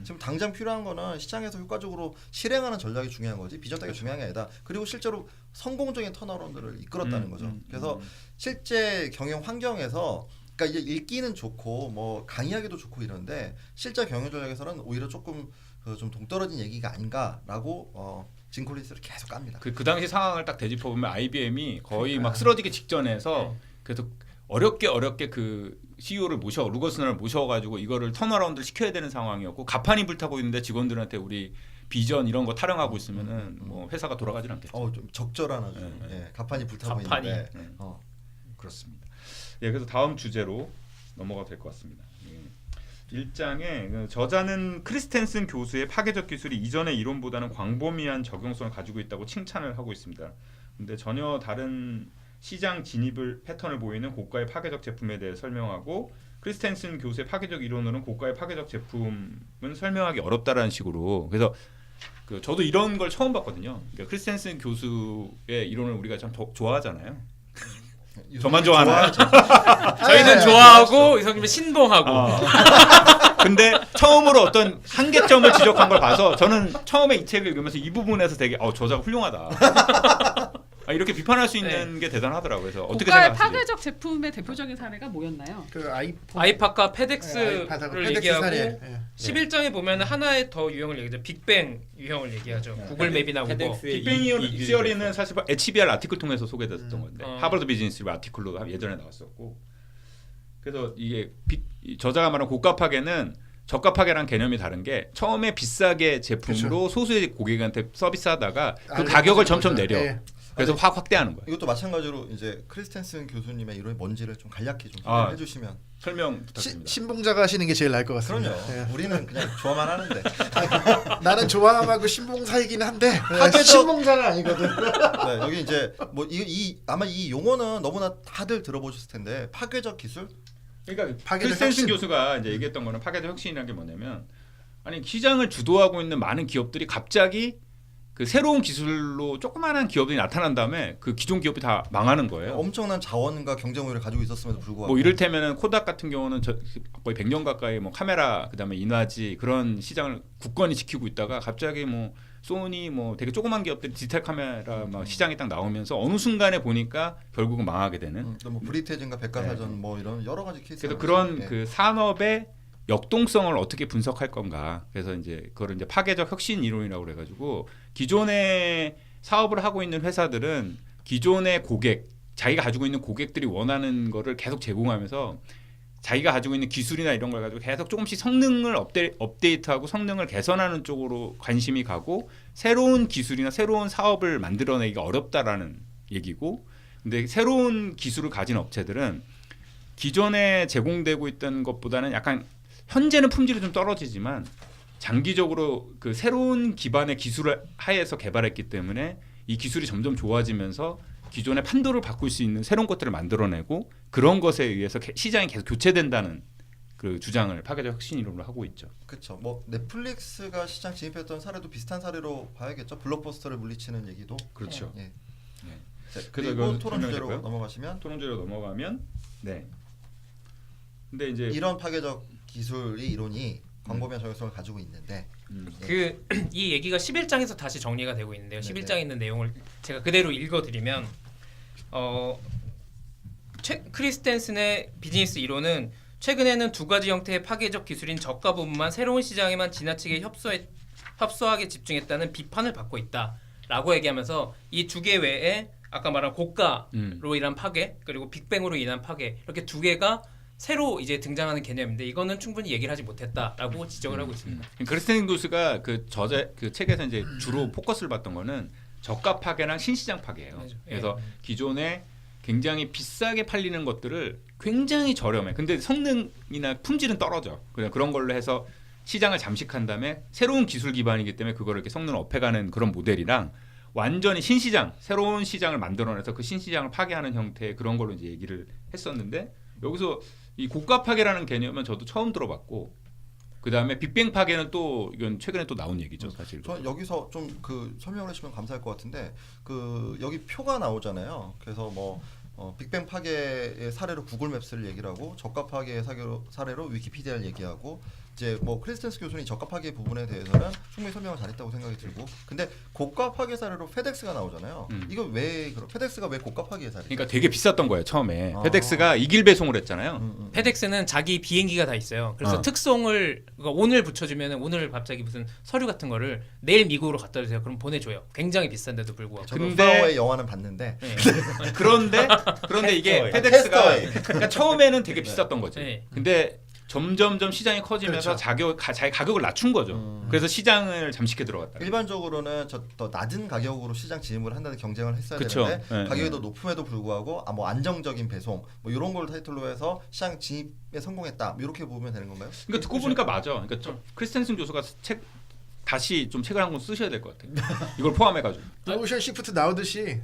C: 지금 당장 필요한 거는 시장에서 효과적으로 실행하는 전략이 중요한 거지 비전 따위가 중요한 게 아니다. 그리고 실제로 성공적인 턴어라운드를 이끌었다는 거죠. 그래서 실제 경영 환경에서 그러니까 이제 읽기는 좋고 뭐 강의하기도 좋고 이런데 실제 경영 전략에서는 오히려 조금 좀 동떨어진 얘기가 아닌가라고 짐 콜린스를 계속 깝니다.
A: 그 당시 상황을 딱 되짚어 보면 IBM이 거의 막 쓰러지기 직전에서 그래서 어렵게 그 CEO를 루거스너를 모셔가지고 이거를 턴어라운드를 시켜야 되는 상황이었고 가판이 불타고 있는데 직원들한테 우리 비전 이런 거 타령하고 있으면은 뭐 회사가 돌아가질 않겠죠.
C: 좀 적절한 아주 가판이 불타고
B: 가판이.
C: 있는데
A: 그렇습니다. 예, 그래서 다음 주제로 넘어가 될 것 같습니다. 1장에 저자는 크리스텐슨 교수의 파괴적 기술이 이전의 이론보다는 광범위한 적용성을 가지고 있다고 칭찬을 하고 있습니다. 근데 전혀 다른 시장 진입을 패턴을 보이는 고가의 파괴적 제품에 대해 설명하고 크리스텐슨 교수의 파괴적 이론으로는 고가의 파괴적 제품은 설명하기 어렵다라는 식으로 그래서 저도 이런 걸 처음 봤거든요. 그러니까 크리스텐슨 교수의 이론을 우리가 참 좋아하잖아요. 저만 좋아하나요?
B: 저희는 좋아하고 이성님은 신봉하고.
A: 근데 처음으로 어떤 한계점을 지적한 걸 봐서 저는 처음에 이 책을 읽으면서 이 부분에서 되게 저자가 훌륭하다. 이렇게 비판할 수 있는 게 대단하더라고요. 그래서 어떻게
F: 고가의
A: 생각하세요?
F: 파괴적 제품의 대표적인 사례가 뭐였나요?
E: 그 아이폰
B: 아이팟과 페덱스를
E: 페덱스
B: 얘기하고
E: 사례.
B: 11장에 보면 하나의 더 유형을 얘기하죠. 빅뱅 유형을 얘기하죠. 구글 맵이나 우버.
A: 빅뱅 시어리는 사실 HBR 아티클 통해서 소개됐던 건데 하버드 비즈니스 리뷰 아티클로 예전에 나왔었고 그래서 이게 저자가 말한 고가 파괴는 저가 파괴랑 개념이 다른 게 처음에 비싸게 제품으로 소수의 고객한테 서비스하다가 그 가격을 점점 내려.
E: 네.
A: 그래서 확 확대하는 거예요.
C: 이것도 마찬가지로 이제 크리스텐슨 교수님의 이론이 뭔지를 좀 간략히 좀 해주시면
A: 설명 부탁드립니다.
E: 신봉자가 하시는 게 제일 나을 것 같습니다.
C: 그럼요. 우리는 그냥 좋아만 하는데
E: 나는 좋아하고 신봉사이긴 한데
C: 파괴적-
E: 신봉자는 아니거든.
C: 네, 여기 이제 뭐 아마 이 용어는 너무나 다들 들어보셨을 텐데 파괴적 기술
A: 그러니까
E: 파괴적
A: 크리스텐슨
E: 혁신.
A: 교수가 이제 얘기했던 거는 파괴적 혁신이라는 게 뭐냐면 아니 시장을 주도하고 있는 많은 기업들이 갑자기 그 새로운 기술로 조그마한 기업들이 나타난 다음에 그 기존 기업이 다 망하는 거예요.
C: 엄청난 자원과 경쟁 우위를 가지고 있었음에도 불구하고
A: 뭐 이를테면은 코닥 같은 경우는 거의 100년 가까이 뭐 카메라 그다음에 인화지 그런 시장을 굳건히 지키고 있다가 갑자기 뭐 소니 뭐 되게 조그만 기업들이 디지털 카메라 막 시장이 딱 나오면서 어느 순간에 보니까 결국은 망하게 되는.
C: 또 뭐 브리테진과 백과사전 뭐 이런 여러 가지 케이스.
A: 그래서 그런 그 산업의 역동성을 어떻게 분석할 건가. 그래서 이제 그걸 이제 파괴적 혁신 이론이라고 그래가지고 기존의 사업을 하고 있는 회사들은 기존의 고객, 자기가 가지고 있는 고객들이 원하는 거를 계속 제공하면서 자기가 가지고 있는 기술이나 이런 걸 가지고 계속 조금씩 성능을 업데이트하고 성능을 개선하는 쪽으로 관심이 가고 새로운 기술이나 새로운 사업을 만들어내기가 어렵다라는 얘기고, 근데 새로운 기술을 가진 업체들은 기존에 제공되고 있던 것보다는 약간 현재는 품질이 좀 떨어지지만 장기적으로 그 새로운 기반의 기술을 하에서 개발했기 때문에 이 기술이 점점 좋아지면서 기존의 판도를 바꿀 수 있는 새로운 것들을 만들어내고 그런 것에 의해서 시장이 계속 교체된다는 그 주장을 파괴적 혁신 이론으로 하고 있죠.
C: 그렇죠. 뭐 넷플릭스가 시장 진입했던 사례도 비슷한 사례로 봐야겠죠. 블록버스터를 물리치는 얘기도.
A: 그렇죠.
C: 예.
A: 네.
C: 자,
A: 그래서
C: 그리고
A: 이거
C: 토론 주제로
A: 설명했고요.
C: 넘어가시면
A: 토론제로 넘어가면 네. 근데 이제
C: 이런 파괴적 기술이 이론이 광범위한 적용성을 가지고 있는데
B: 그 이 얘기가 11장에서 다시 정리가 되고 있는데요. 11장에 있는 내용을 제가 그대로 읽어드리면 크리스텐슨의 비즈니스 이론은 최근에는 두 가지 형태의 파괴적 기술인 저가 부분만 새로운 시장에만 지나치게 협소하게 집중했다는 비판을 받고 있다라고 얘기하면서 이 두 개 외에 아까 말한 고가로 인한 파괴 그리고 빅뱅으로 인한 파괴 이렇게 두 개가 새로 이제 등장하는 개념인데 이거는 충분히 얘기를 하지 못했다라고 지적을 하고 있습니다.
A: 크리스텐 교수가 그 책에서 이제 주로 포커스를 봤던 거는 저가 파괴랑 신시장 파괴예요.
B: 맞아.
A: 그래서 기존에 굉장히 비싸게 팔리는 것들을 굉장히 저렴해. 근데 성능이나 품질은 떨어져. 그런 걸로 해서 시장을 잠식한 다음에 새로운 기술 기반이기 때문에 그거를 이렇게 성능을 업해가는 그런 모델이랑 완전히 신시장, 새로운 시장을 만들어내서 그 신시장을 파괴하는 형태의 그런 걸로 이제 얘기를 했었는데 여기서 이 고가 파괴라는 개념은 저도 처음 들어봤고 그 다음에 빅뱅 파괴는 또 이건 최근에 또 나온 얘기죠, 사실.
C: 저는 여기서 좀 그 설명을 해주시면 감사할 것 같은데 그 여기 표가 나오잖아요. 그래서 뭐 빅뱅 파괴의 사례로 구글 맵스를 얘기를 하고 저가 파괴의 사례로 위키피디아를 얘기하고 이제 뭐 크리스텐스 교수님 저가 파괴 부분에 대해서는 충분히 설명을 잘했다고 생각이 들고 근데 고가 파괴 사례로 페덱스가 나오잖아요. 이거 왜 페덱스가 왜 고가 파괴 사례?
A: 그러니까 되게 비쌌던 거예요 처음에.
C: 아.
A: 페덱스가 이길 배송을 했잖아요.
B: 페덱스는 자기 비행기가 다 있어요. 그래서 특송을 그러니까 오늘 붙여주면 오늘 갑자기 무슨 서류 같은 거를 내일 미국으로 갖다 주세요. 그럼 보내줘요. 굉장히 비싼데도 불구하고.
C: 저도
A: 근데-
C: 파워웨이 영화는 봤는데
B: 네.
A: 그런데 이게
D: 테스터웨이.
A: 페덱스가
C: 테스터웨이.
A: 그러니까 처음에는 되게 비쌌던 거지.
B: 네.
A: 근데 점점점 시장이 커지면서
E: 그렇죠.
A: 자기 가격을 낮춘 거죠. 그래서 시장을 잠식해 들어갔다.
C: 일반적으로는 더 낮은 가격으로 시장 진입을 한다는 경쟁을 했어야
A: 그쵸.
C: 되는데
A: 네,
C: 가격이
A: 네.
C: 더 높음에도 불구하고 뭐 안정적인 배송 뭐 이런 걸 타이틀로 해서 시장 진입에 성공했다 이렇게 보면 되는 건가요?
A: 그러니까 듣고 보니까 맞아. 그러니까 크리스텐슨 교수가 다시 좀 책을 한 권 쓰셔야 될 것 같아요. 이걸 포함해가지고.
E: 오션 시프트 나오듯이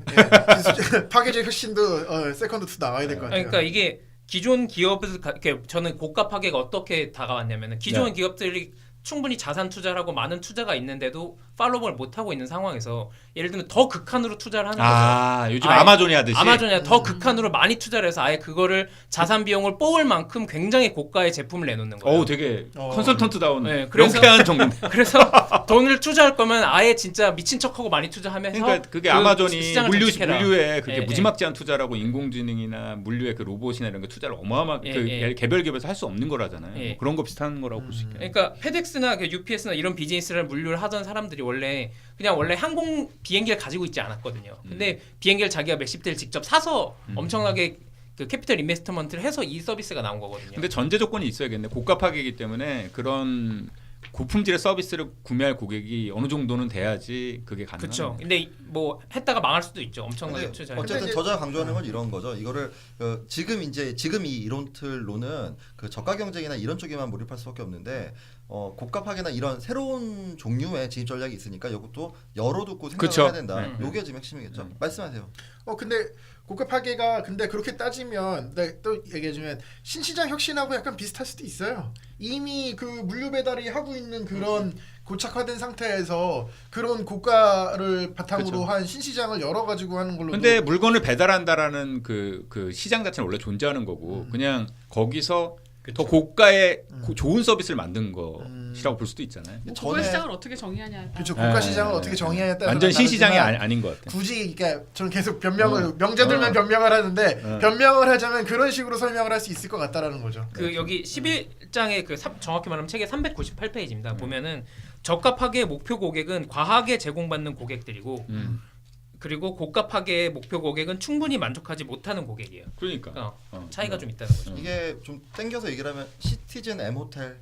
E: 파괴적 혁신도 세컨드 2 나와야 될 것 같아요.
B: 그러니까 이게 기존 기업에서 이렇게 저는 고가 파괴가 어떻게 다가왔냐면은 기존
A: 네.
B: 기업들이 충분히 자산 투자를 하고 많은 투자가 있는데도 팔로우를 못 하고 있는 상황에서 예를 들면 더 극한으로 투자를 하는 거죠.
A: 요즘
B: 아예
A: 아마존이 하듯이.
B: 아마존이 더 극한으로 많이 투자를 해서 아예 그거를 자산 비용을 뽑을 만큼 굉장히 고가의 제품을 내놓는 거예요.
A: 어우 되게 컨설턴트다운
B: 네, 그래서-
A: 명쾌한 정보인데.
B: 그래서 돈을 투자할 거면 아예 진짜 미친 척하고 많이 투자하면서
A: 그러니까 그게
B: 그
A: 아마존이
B: 시장을 잠식해라.
A: 물류에 그렇게
B: 예,
A: 무지막지한 투자라고 인공지능이나 물류의 그 로봇이나 이런 거 투자를 어마어마하게
B: 예.
A: 개별 기업에서 할 수 없는 거라잖아요.
B: 예.
A: 뭐 그런 거 비슷한 거라고 볼 수 있겠네요.
B: 그러니까 페덱스나 그 UPS나 이런 비즈니스를 물류를 하던 사람들이 원래 항공 비행기를 가지고 있지 않았거든요. 근데 비행기를 자기가 몇십 대를 직접 사서 엄청나게 그 캐피털 인베스트먼트를 해서 이 서비스가 나온 거거든요.
A: 근데 전제 조건이 있어야겠네. 고가 파괴이기 때문에 그런 고품질의 서비스를 구매할 고객이 어느 정도는 돼야지 그게 가능해요.
B: 그렇죠. 근데 뭐 했다가 망할 수도 있죠. 엄청나게
C: 근데
B: 투자해.
C: 어쨌든
E: 근데
C: 저자가 강조하는 건 이런 거죠. 이거를 지금 이 이론틀로는 그 저가 경쟁이나 이런 쪽에만 몰입할 수밖에 없는데 고가 파괴나 이런 새로운 종류의 진입 전략이 있으니까 이것도 열어두고 생각을
A: 그쵸.
C: 해야 된다.
B: 네.
C: 요게 지금 핵심이겠죠. 말씀하세요.
E: 근데 고가 파괴가 근데 그렇게 따지면 또 얘기해주면 신시장 혁신하고 약간 비슷할 수도 있어요. 이미 그 물류 배달이 하고 있는 그런 고착화된 상태에서 그런 고가를 바탕으로
A: 그쵸.
E: 한 신시장을 열어가지고 하는 걸로.
A: 근데 물건을 배달한다라는 그 시장 자체는 원래 존재하는 거고 그냥 거기서 더 고가의 좋은 서비스를 만든 것이라고 볼 수도 있잖아요.
F: 뭐
C: 전에-
F: 고가 시장을 어떻게 정의하냐에 따라.
E: 그렇죠. 고가
A: 네.
E: 시장을 어떻게 정의하냐에 따라
A: 완전 신시장이
E: 다르지만
A: 아닌 것 같아요.
E: 굳이 그러니까 저는 계속 변명을 명제들만 변명을 하는데 변명을 하자면 그런 식으로 설명을 할 수 있을 것 같다라는 거죠.
B: 그 여기 11장의 정확히 말하면 책의 398페이지입니다. 보면은 저가 파괴의 목표 고객은 과하게 제공받는 고객들이고 그리고 고가 파괴의 목표 고객은 충분히 만족하지 못하는 고객이에요.
A: 그러니까
B: 차이가 좀 있다는 거죠.
C: 이게 좀 땡겨서 얘기를 하면 시티즌 M 호텔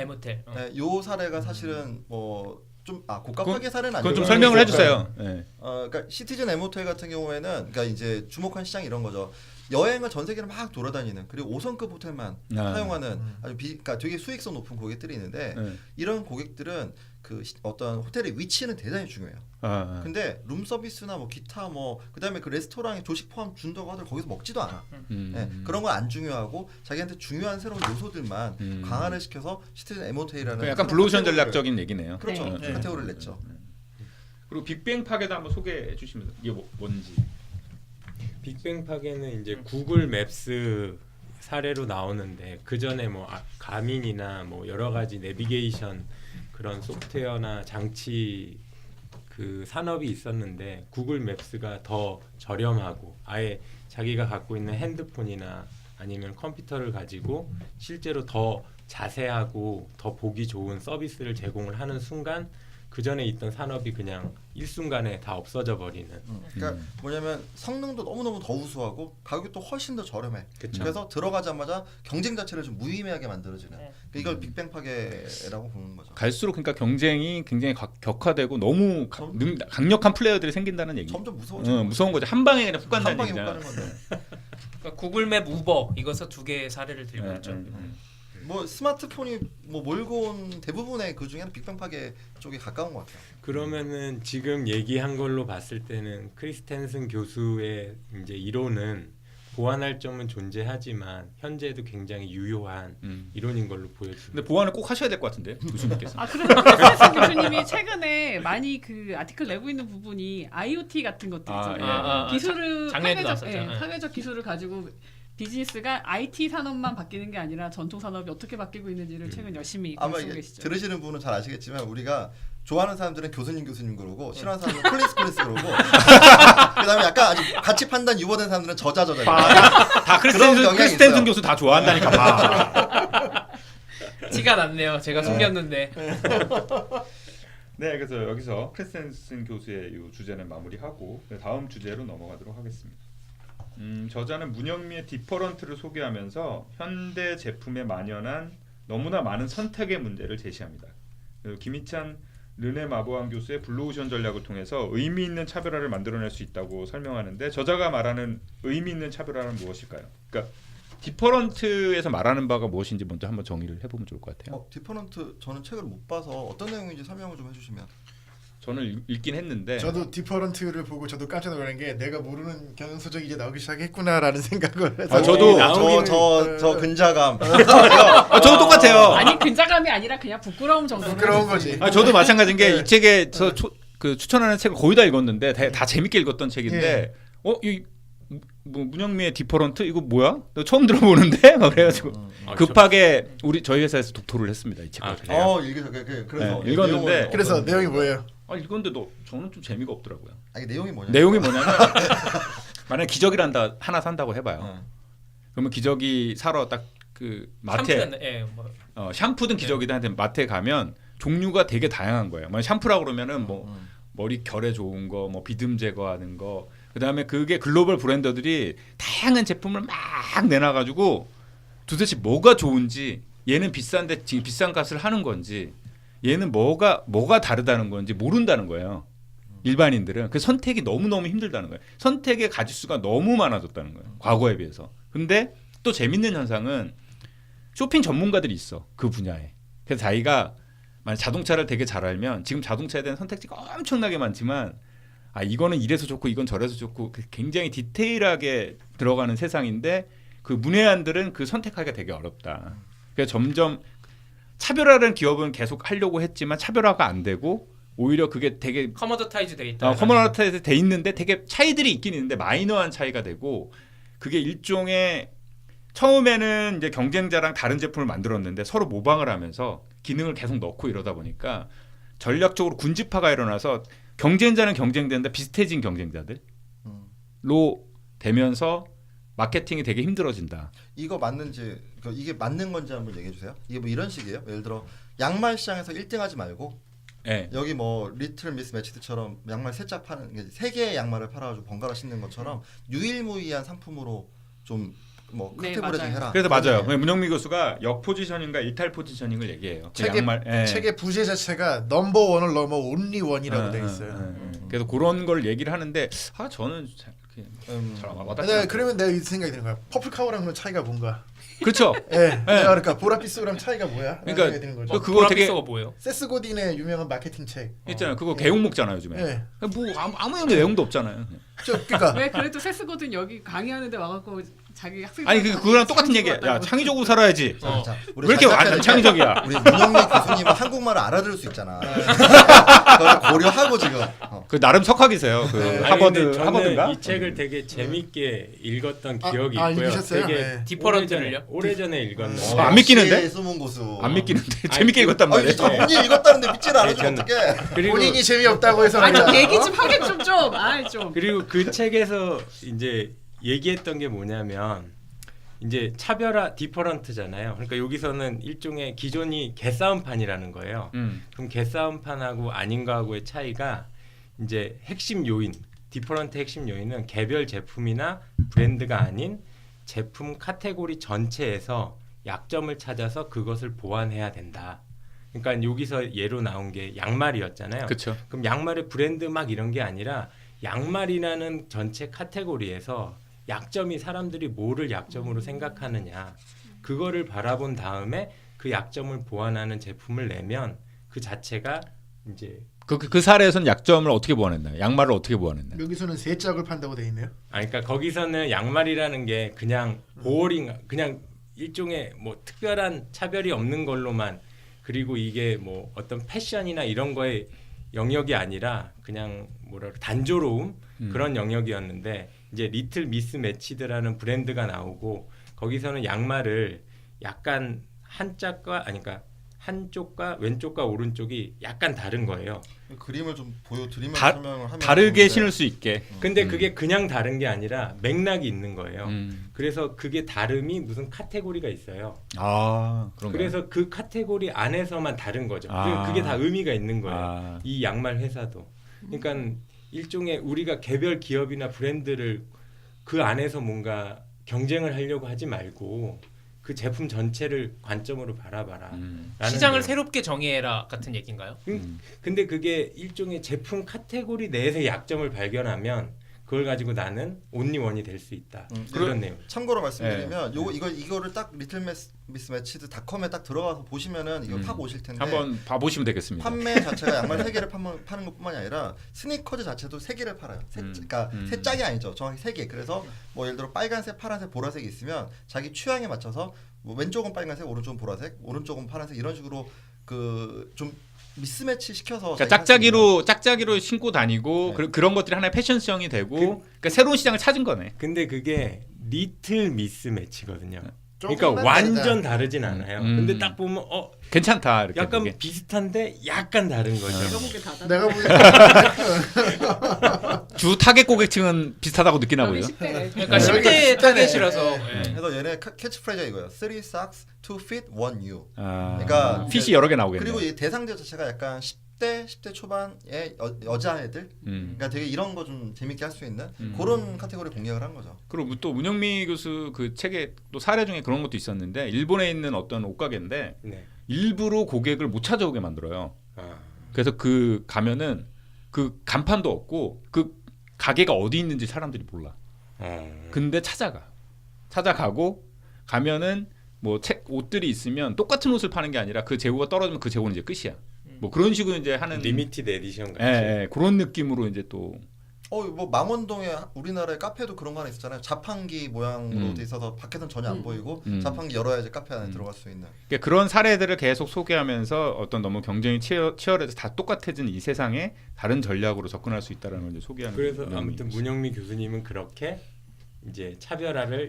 B: 모텔.
C: 요 사례가 사실은 뭐 좀 고가 파괴 사례는 아니고
A: 그건 좀 설명을 해주세요. 네.
C: 그러니까 시티즌 M 호텔 같은 경우에는 그러니까 이제 주목한 시장이 이런 거죠. 여행을 전 세계를 막 돌아다니는 그리고 5성급 호텔만 사용하는 아주 그러니까 되게 수익성 높은 고객들이 있는데 이런 고객들은 그 어떤 호텔의 위치는 대단히 중요해요. 근데 룸 서비스나 뭐 기타 뭐 그다음에 그 레스토랑에 조식 포함 준다고 하더라도 거기서 먹지도 않아. 네, 그런 건 안 중요하고 자기한테 중요한 새로운 요소들만 강화를 시켜서 시티즌 M 호텔이라는
A: 약간 블루오션 전략적인 얘기네요.
C: 그렇죠.
F: 네.
C: 카테고리를 냈죠.
A: 그리고 빅뱅 파괴도 한번 소개해 주시면 이게 뭔지.
D: 빅뱅 파괴는 이제 구글 맵스 사례로 나오는데 그 전에 뭐 가민이나 뭐 여러 가지 내비게이션 그런 소프트웨어나 장치 그 산업이 있었는데 구글 맵스가 더 저렴하고 아예 자기가 갖고 있는 핸드폰이나 아니면 컴퓨터를 가지고 실제로 더 자세하고 더 보기 좋은 서비스를 제공을 하는 순간 그 전에 있던 산업이 그냥 일순간에 다 없어져 버리는.
C: 그러니까 뭐냐면 성능도 너무너무 더 우수하고 가격이 또 훨씬 더 저렴해.
D: 그쵸.
C: 그래서 들어가자마자 경쟁 자체를 좀 무의미하게 만들어지는.
F: 네.
C: 그러니까 이걸 빅뱅 파괴라고 보는 거죠.
A: 갈수록 그러니까 경쟁이 굉장히 격화되고 너무 강력한 플레이어들이 생긴다는 얘기.
C: 점점 무서워지는 거죠.
A: 무서운 거죠. 한 방에 그냥 훅
C: 한
A: 간다는
C: 방에 못
A: 얘기잖아.
C: 가는 건데.
B: 그러니까 구글맵, 우버 이것서 두 개의 사례를 들고
A: 네,
B: 있죠.
A: 네, 네.
C: 뭐 스마트폰이 뭐 몰고 온 대부분의 그 중에는 빅뱅 파괴 쪽에 가까운 것 같아요.
D: 그러면은 지금 얘기한 걸로 봤을 때는 크리스텐슨 교수의 이제 이론은 보완할 점은 존재하지만 현재도 굉장히 유효한 이론인 걸로 보여집니다.
A: 근데 보완을 꼭 하셔야 될 것 같은데 교수님께서.
F: 아 그래서 크리스텐슨 교수님이 최근에 많이 그 아티클 내고 있는 부분이 IoT 같은 것들 있잖아요. 기술을
B: 작년에도 나왔었죠.
F: 사회적 기술을 가지고 비즈니스가 IT 산업만 바뀌는 게 아니라 전통 산업이 어떻게 바뀌고 있는지를 최근 열심히
C: 아마
F: 공부하고
C: 이게
F: 계시죠.
C: 들으시는 분은 잘 아시겠지만 우리가 좋아하는 사람들은 교수님 그러고 싫어하는 사람들은 콜린스 그러고 그다음에 약간 아직 가치 판단 유보된 사람들은 저자
A: 다
C: 그런 경향이
A: 크리스텐슨
C: 있어요.
A: 교수 다 좋아한다니까. 봐.
B: 티가 났네요. 제가 숨겼는데.
A: 네, 그래서 여기서 크리스텐슨 교수의 이 주제는 마무리하고 다음 주제로 넘어가도록 하겠습니다. 저자는 문영미의 디퍼런트를 소개하면서 현대 제품에 만연한 너무나 많은 선택의 문제를 제시합니다. 그리고 김희찬 르네 마보안 교수의 블루오션 전략을 통해서 의미 있는 차별화를 만들어낼 수 있다고 설명하는데 저자가 말하는 의미 있는 차별화는 무엇일까요? 그러니까 디퍼런트에서 말하는 바가 무엇인지 먼저 한번 정의를 해보면 좋을 것 같아요.
C: 디퍼런트 저는 책을 못 봐서 어떤 내용인지 설명을 좀 해주시면.
A: 저는 읽긴 했는데
E: 저도 디퍼런트를 보고 저도 깜짝 놀란 게 내가 모르는 경영 서적이 이제 나오기 시작했구나라는 생각을 해서
A: 저도
C: 저 근자감.
A: 저도 똑같아요.
F: 아니 근자감이 아니라 그냥 부끄러움 정도.
E: 그런 거지.
A: 저도 마찬가지인 게 이 책에서 추천하는 책을 거의 다 읽었는데 다 재밌게 읽었던 책인데 뭐 문영미의 디퍼런트 이거 뭐야? 나 처음 들어보는데 막 그래가지고 급하게 저희 회사에서 독토를 했습니다 이 책을.
C: 그래서
A: 네, 읽었는데
E: 그래서 내용이 뭐예요?
A: 읽었는데 저는 좀 재미가 없더라고요.
C: 아니 내용이 뭐냐?
A: 내용이 뭐냐면 만약 기저귀를 하나 산다고 해봐요. 그러면 기저귀 사러 딱 그 마트에 샴푸든 기저귀든 한테 마트에 가면 종류가 되게 다양한 거예요. 샴푸라고 그러면은 뭐 머리 결에 좋은 거, 뭐 비듬 제거하는 거. 그다음에 그게 글로벌 브랜더들이 다양한 제품을 막 내놔가지고 도대체 뭐가 좋은지 얘는 비싼데 지금 비싼 값을 하는 건지 얘는 뭐가 다르다는 건지 모른다는 거예요. 일반인들은 그 선택이 너무너무 힘들다는 거예요. 선택의 가짓수가 너무 많아졌다는 거예요. 과거에 비해서. 근데 또 재밌는 현상은 쇼핑 전문가들이 있어. 그 분야에. 그래서 자기가 만약 자동차를 되게 잘 알면 지금 자동차에 대한 선택지가 엄청나게 많지만 이거는 이래서 좋고 이건 저래서 좋고 굉장히 디테일하게 들어가는 세상인데 그 문외한들은 그 선택하기가 되게 어렵다. 그래서 점점 차별화라는 기업은 계속 하려고 했지만 차별화가 안 되고 오히려 그게 되게
B: 커머더타이즈 돼 있다.
A: 커머더타이즈 돼 있는데 되게 차이들이 있긴 있는데 마이너한 차이가 되고 그게 일종의 처음에는 이제 경쟁자랑 다른 제품을 만들었는데 서로 모방을 하면서 기능을 계속 넣고 이러다 보니까 전략적으로 군집화가 일어나서 경쟁자는 경쟁되는데 비슷해진 경쟁자들로 되면서 마케팅이 되게 힘들어진다.
C: 이거 맞는지 이게 맞는 건지 한번 얘기해 주세요. 이게 뭐 이런 식이에요. 예를 들어 양말 시장에서 1등하지 말고 여기 뭐 리틀 미스 매치드처럼 양말 세 짝 파는 세 개의 양말을 팔아가지고 번갈아 신는 것처럼 유일무이한 상품으로 좀 뭐 카테고리징 해라.
A: 그래서 맞아요. 문영미 교수가 역 포지셔닝과 일탈 포지셔닝을 얘기해요.
E: 책의 부제 자체가 넘버 원을 넘어 온리 원이라고 돼 있어요.
A: 그래서 그런 걸 얘기를 하는데 저는 잘 와닿지.
E: 그러면 내가 이 생각이 드는 거야. 퍼플 카우랑 차이가 뭔가.
A: 그렇죠.
E: 그러니까 보라피스랑 차이가 뭐야?
A: 그러니까
E: 되는 거죠.
A: 그거 되게
B: 뭐예요?
E: 세스 고딘의 유명한 마케팅 책
A: 있잖아요. 그거 개용 먹잖아요 요즘에. 뭐 아무 내용도 없잖아요.
E: 그러니까
F: 왜 그래도 세스거든 여기 강의하는데 와갖고 자기 학생
A: 그거랑 똑같은 얘기야. 야 창의적으로 살아야지.
C: 우리
A: 왜 이렇게 완전 창의적이야?
C: 우리 문영미 교수님은 한국말을 알아들을 수 있잖아. 그걸 고려하고 지금.
A: 그 나름 석학이세요. 그 하버드인가?
D: 이 책을 되게 재밌게 읽었던 기억이 있고요.
E: 읽으셨어요?
D: 되게
B: 디퍼런트를요?
D: 오래전에 읽었는데
A: 안 믿기는데?
C: 숨은 고수.
A: 안 믿기는데 재밌게 읽었단 말이에요.
C: 진짜 본인이 읽었다는데 믿질 않으면 어떡해?
D: 그리고
E: 본인이 재미없다고 해서
F: 아니 얘기 좀 하겠 좀.
D: 그리고 그 책에서 이제 얘기했던 게 뭐냐면 이제 차별화 디퍼런트잖아요. 그러니까 여기서는 일종의 기존이 개싸움판이라는 거예요. 그럼 개싸움판하고 아닌 거하고의 차이가 이제 핵심 요인, 디퍼런트 핵심 요인은 개별 제품이나 브랜드가 아닌 제품 카테고리 전체에서 약점을 찾아서 그것을 보완해야 된다. 그러니까 여기서 예로 나온 게 양말이었잖아요.
A: 그렇죠.
D: 그럼 양말의 브랜드 막 이런 게 아니라 양말이라는 전체 카테고리에서 약점이 사람들이 뭐를 약점으로 생각하느냐 그거를 바라본 다음에 그 약점을 보완하는 제품을 내면 그 자체가 이제
A: 그 사례에서는 약점을 어떻게 보완했나요? 양말을 어떻게 보완했나요?
E: 여기서는 세 짝을 판다고 돼 있네요.
D: 그러니까 거기서는 양말이라는 게 그냥 보어링 그냥 일종의 뭐 특별한 차별이 없는 걸로만 그리고 이게 뭐 어떤 패션이나 이런 거에 영역이 아니라 그냥 뭐랄까 단조로움 그런 영역이었는데 이제 리틀 미스 매치드라는 브랜드가 나오고 거기서는 양말을 약간 그러니까 한쪽과 왼쪽과 오른쪽이 약간 다른 거예요.
C: 그림을 좀 보여드리면
A: 다-
C: 설명을 하면
A: 다르게
C: 좋은데.
A: 신을 수 있게.
D: 근데 그게 그냥 다른 게 아니라 맥락이 있는 거예요.
A: 음.
D: 그래서 그게 다름이 무슨 카테고리가 있어요.
A: 아, 그런가요?
D: 그래서 그 카테고리 안에서만 다른 거죠.
A: 아.
D: 그게 다 의미가 있는 거예요.
A: 아,
D: 이 양말 회사도. 그러니까 일종의 우리가 개별 기업이나 브랜드를 그 안에서 뭔가 경쟁을 하려고 하지 말고 그 제품 전체를 관점으로 바라봐라. 라는
B: 시장을
D: 내용.
B: 새롭게 정의해라 같은 얘기인가요?
D: 근데 그게 일종의 제품 카테고리 내에서 약점을 발견하면 그걸 가지고 나는 온리원이 될 수 있다. 그런 내용.
C: 참고로 말씀드리면 이거를 딱 리틀 미스 매치드닷컴에 딱 들어가서 보시면은 이거 파고 오실 텐데
A: 한번 봐보시면 되겠습니다.
C: 판매 자체가 양말 3개를 파는 것뿐만이 아니라 스니커즈 자체도 3개를 팔아요. 그러니까 세 짝이 아니죠. 정확히 3개. 그래서 뭐 예를 들어 빨간색, 파란색, 보라색이 있으면 자기 취향에 맞춰서 뭐 왼쪽은 빨간색, 오른쪽은 보라색, 오른쪽은 파란색 이런 식으로 그 좀 미스매치 시켜서
A: 그러니까 짝짝이로 신고 다니고 그런 것들이 하나의 패션성이 되고 그러니까 새로운 시장을 찾은 거네.
D: 근데 그게 리틀 미스 매치거든요.
E: 조금만
D: 그러니까 완전
E: 다르다.
D: 다르진 않아요.
A: 음.
D: 근데 딱 보면
A: 괜찮다 이렇게.
D: 약간
A: 보기.
D: 비슷한데 약간 다른 거죠.
F: 내가 보기엔 다
E: 내가 보기엔
A: 주 타겟 고객층은 비슷하다고 느끼나 보요.
F: 10대.
B: 그러니까
E: 여기가
B: 10대
E: 비슷하네.
B: 타겟이라서
A: 네.
B: 예.
C: 그래서 얘네 캐치프레이즈가 이거예요. 3 socks, 2 feet, 1 you.
A: 아,
C: 그러니까
A: 핏이 여러 개 나오겠네.
C: 그리고 이 대상자 자체가 약간 10대 초반의 여자애들. 그러니까 되게 이런 거 좀 재밌게 할 수 있는 그런 카테고리 공략을 한 거죠.
A: 그리고 또 문영미 교수 그 책에 또 사례 중에 그런 것도 있었는데 일본에 있는 어떤 옷가게인데
D: 네.
A: 일부러 고객을 못 찾아오게 만들어요.
D: 아.
A: 그래서 그 가면은 그 간판도 없고 그 가게가 어디 있는지 사람들이 몰라. 근데 찾아가고 가면은 뭐 옷들이 있으면 똑같은 옷을 파는 게 아니라 그 재고가 떨어지면 그 재고는 이제 끝이야. 뭐 그런 식으로 이제 하는
D: 리미티드 에디션 같이.
A: 그런 느낌으로 이제 또
C: 뭐 망원동에 우리나라의 카페도 그런 거 하나 있었잖아요. 자판기 모양으로 돼 있어서 밖에서는 전혀 안 보이고 자판기 열어야지 카페 안에 들어갈 수 있는.
A: 그러니까 그런 사례들을 계속 소개하면서 어떤 너무 경쟁이 치열해서 다 똑같아진 이 세상에 다른 전략으로 접근할 수 있다는 걸 이제 소개하는.
D: 그래서
A: 문영미
D: 아무튼
A: 교수.
D: 문영미 교수님은 그렇게 이제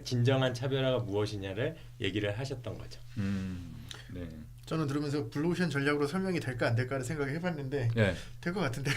D: 진정한 차별화가 무엇이냐를 얘기를 하셨던 거죠.
A: 네.
E: 저는 들으면서 블루오션 전략으로 설명이 될까 안 될까를 생각을 해봤는데
A: 네.
E: 될 것 같은데.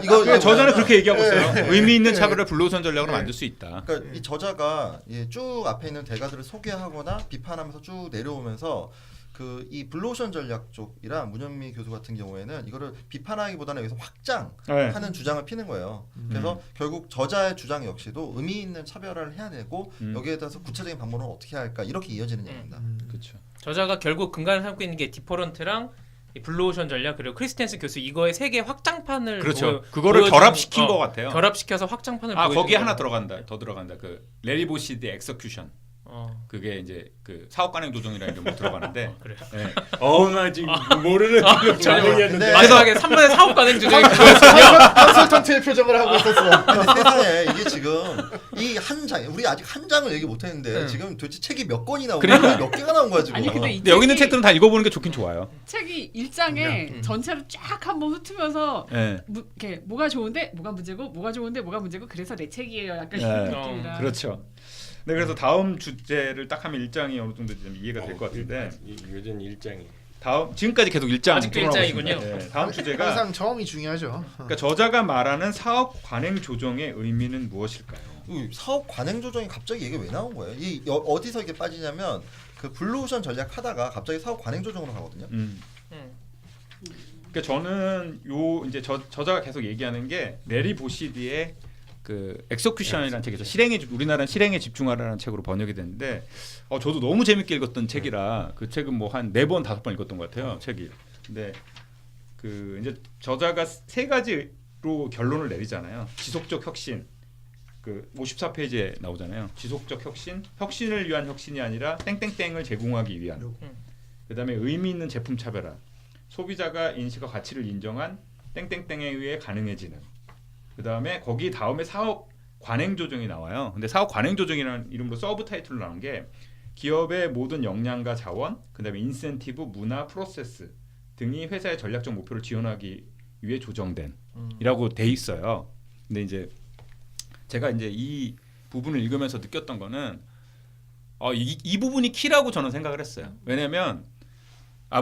C: 이거
A: 저자는 그렇게 얘기하고 있어요. 의미 있는 차별을 블루오션 전략으로 만들 수 있다.
C: 그러니까 이 저자가 쭉 앞에 있는 대가들을 소개하거나 비판하면서 쭉 내려오면서 그 이 블루오션 전략 쪽이랑 문현미 교수 같은 경우에는 이거를 비판하기보다는 여기서 확장하는 주장을 피는 거예요. 그래서 결국 저자의 주장 역시도 의미 있는 차별화를 해야 되고 여기에 대해서 구체적인 방법은 어떻게 할까 이렇게 이어지는 얘기입니다.
A: 그렇죠.
B: 저자가 결국 근간을 삼고 있는 게 디퍼런트랑 이 블루오션 전략 그리고 크리스텐스 교수 이거의 세 개 확장판을
A: 그렇죠. 그거를
B: 보여주는-
A: 결합시킨 것 같아요.
B: 결합시켜서 확장판을
A: 아
B: 보여주는
A: 거기에 하나
B: 거거든요.
A: 더 들어간다. 그 레리 보시드 엑서큐션. 그게 이제 그 사업 관행 조정이라는 이런 거 들어가는데.
B: 그래요.
A: 네.
D: 나 지금 모르는 전공이었는데
C: 근데
B: 마지막에 3번의 사업 가능 조정이 그거였군요.
E: 컨설턴트의 표정을 하고 있었어.
C: 근데 세상에 이게 지금 이 한 장, 우리 아직 한 장을 얘기 못 했는데
B: 네.
C: 지금 도대체 책이 몇 권이 나오고
A: 그러니까.
C: 몇 개가 나온 거야 지금.
F: 아니 근데 이
A: 근데 여기 있는
F: 책이-
A: 책들은 다 읽어보는 게 좋긴 좋아요.
F: 책이 일장에 전체를 쫙 한번 훑으면서
A: 네.
F: 이렇게 뭐가 좋은데 뭐가 문제고 뭐가 좋은데 뭐가 문제고 그래서 내 책이에요. 약간
A: 네.
F: 이런 느낌이라.
A: 그렇죠. 네, 그래서 다음 주제를 딱 하면 일장이 어느 정도 좀 이해가 될 것 같은데
D: 요즘 일장이
A: 다음 지금까지 계속 일장
B: 아직도
A: 토론하고
B: 일장이군요.
A: 있습니다. 네, 다음 주제가
E: 항상 처음이 중요하죠.
A: 그러니까 저자가 말하는 사업 관행 조정의 의미는 무엇일까요?
C: 이 사업 관행 조정이 갑자기 이게 왜 나온 거예요? 어디서 이게 빠지냐면 그 블루오션 전략 하다가 갑자기 사업 관행 조정으로 가거든요.
A: 그러니까 저는 요 이제 저자가 계속 얘기하는 게 레리 보시디의 그 엑서큐션이라는 책에서 우리나라는 실행에 집중하라는 책으로 번역이 됐는데 저도 너무 재밌게 읽었던 책이라 그 책은 뭐 한 4번 5번 읽었던 것 같아요 책이. 근데 그 이제 저자가 3가지로 결론을 내리잖아요. 지속적 혁신 그 54페이지에 나오잖아요. 지속적 혁신을 위한 혁신이 아니라 땡땡땡을 제공하기 위한. 그다음에 의미 있는 제품 차별화. 소비자가 인식과 가치를 인정한 땡땡땡에 의해 가능해지는. 그다음에 거기 다음에 사업 관행 조정이 나와요. 근데 사업 관행 조정이라는 이름으로 서브 타이틀로 나온 게 기업의 모든 역량과 자원, 그다음에 인센티브, 문화, 프로세스 등이 회사의 전략적 목표를 지원하기 위해 조정된이라고 돼 있어요. 근데 이제 제가 이제 이 부분을 읽으면서 느꼈던 거는 이 부분이 키라고 저는 생각을 했어요. 왜냐하면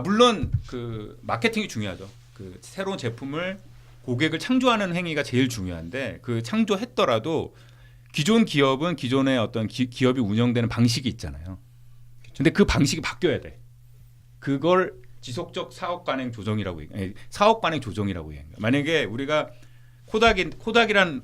A: 물론 그 마케팅이 중요하죠. 그 새로운 제품을 고객을 창조하는 행위가 제일 중요한데 그 창조했더라도 기존 기업은 기존의 어떤 기업이 운영되는 방식이 있잖아요. 근데 그 방식이 바뀌어야 돼. 그걸 지속적 사업 관행 조정이라고 사업 관행 조정이라고 얘기해요. 만약에 우리가 코닥이란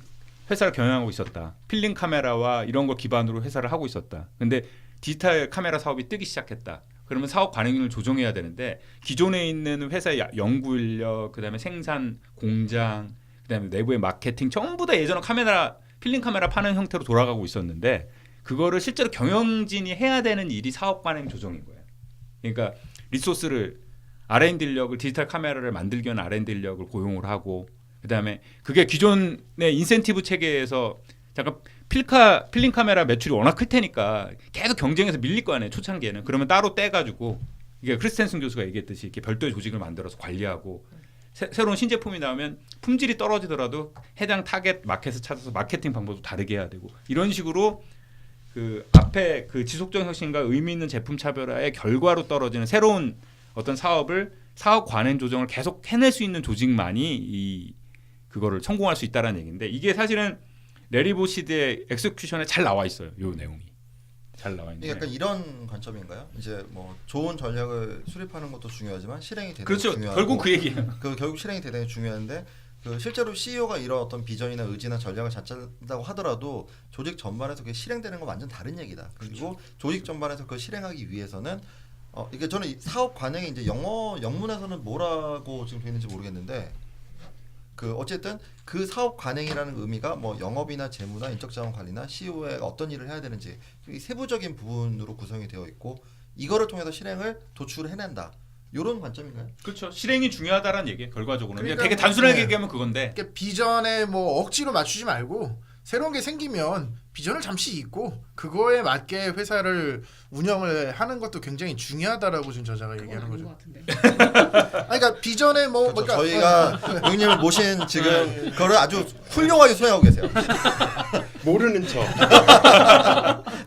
A: 회사를 경영하고 있었다. 필름 카메라와 이런 걸 기반으로 회사를 하고 있었다. 근데 디지털 카메라 사업이 뜨기 시작했다. 그러면 사업 관행을 조정해야 되는데 기존에 있는 회사의 연구 인력, 그다음에 생산 공장, 그다음에 내부의 마케팅 전부 다 예전에 필름 카메라 파는 형태로 돌아가고 있었는데 그거를 실제로 경영진이 해야 되는 일이 사업 관행 조정인 거예요. 그러니까 리소스를 R&D 인력을 디지털 카메라를 만들기 위한 R&D 인력을 고용을 하고 그다음에 그게 기존의 인센티브 체계에서 잠깐 필름 카메라 매출이 워낙 클 테니까 계속 경쟁에서 밀릴 거 아니에요. 초창기에는. 그러면 따로 떼가지고 이게 크리스텐슨 교수가 얘기했듯이 이렇게 별도의 조직을 만들어서 관리하고 새로운 신제품이 나오면 품질이 떨어지더라도 해당 타겟 마켓을 찾아서 마케팅 방법도 다르게 해야 되고 이런 식으로 그 앞에 그 지속적 혁신과 의미 있는 제품 차별화의 결과로 떨어지는 새로운 어떤 사업을 사업 관행 조정을 계속 해낼 수 있는 조직만이 그거를 성공할 수 있다라는 얘기인데 이게 사실은 레리 보시드의 엑스큐션에 잘 나와 있어요. 요 내용이 잘 나와 있는데
C: 약간 이런 관점인가요? 이제 뭐 좋은 전략을 수립하는 것도 중요하지만 실행이 대단히
A: 그렇죠.
C: 중요하고
A: 결국 그 얘기예요.
C: 결국 실행이 대단히 중요한데 그 실제로 CEO가 이런 어떤 비전이나 의지나 전략을 잘 짠다고 하더라도 조직 전반에서 그게 실행되는 건 완전 다른 얘기다. 그리고 조직 전반에서 그걸 실행하기 위해서는 이게 저는 이 사업 관행이 이제 영어 영문에서는 뭐라고 지금 되어 있는지 모르겠는데 그 어쨌든 그 사업 관행이라는 의미가 뭐 영업이나 재무나 인적자원 관리나 CEO의 어떤 일을 해야 되는지 이 세부적인 부분으로 구성이 되어 있고 이거를 통해서 실행을 도출해낸다. 이런 관점인가요?
A: 그렇죠. 실행이 중요하다라는 얘기 결과적으로는
E: 그러니까
A: 되게 단순하게
E: 네.
A: 얘기하면 그건데
E: 그러니까 비전에 뭐 억지로 맞추지 말고 새로운 게 생기면 비전을 잠시 잊고 그거에 맞게 회사를 운영을 하는 것도 굉장히 중요하다라고 지금 저자가 얘기하는
F: 그건 아닌
E: 거죠.
F: 것 같은데.
E: 그러니까 비전에 뭐
C: 그렇죠.
E: 그러니까
C: 저희가 고객님을 모신 지금 그거를 아주 훌륭하게 수행하고 계세요.
G: 모르는 척.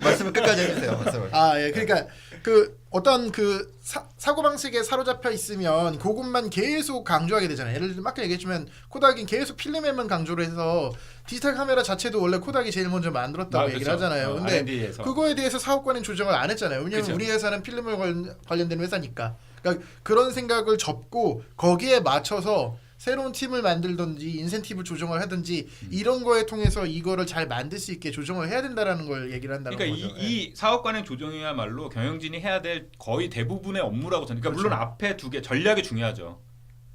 C: 말씀을 끝까지 해주세요. 말씀을.
E: 예. 그러니까 그 어떤 그 사고 방식에 사로잡혀 있으면 그것만 계속 강조하게 되잖아요. 예를 들면 아까 얘기했지만 코닥이 계속 필름에만 강조를 해서 디지털 카메라 자체도 원래 코닥이 제일 먼저 만들었다고 얘기를
A: 그렇죠.
E: 하잖아요. 근데
A: R&D에서.
E: 그거에 대해서 사업 관행 조정을 안 했잖아요. 왜냐하면
A: 그렇죠.
E: 우리 회사는 필름을 관련된 회사니까. 그러니까 그런 생각을 접고 거기에 맞춰서 새로운 팀을 만들든지 인센티브 조정을 하든지 이런 거에 통해서 이거를 잘 만들 수 있게 조정을 해야 된다라는 걸 얘기를 한다는
A: 그러니까
E: 거죠.
A: 이 사업 관행 조정이야말로 경영진이 해야 될 거의 대부분의 업무라고 저는 그러니까
E: 그렇죠.
A: 물론 앞에 두 개 전략이 중요하죠.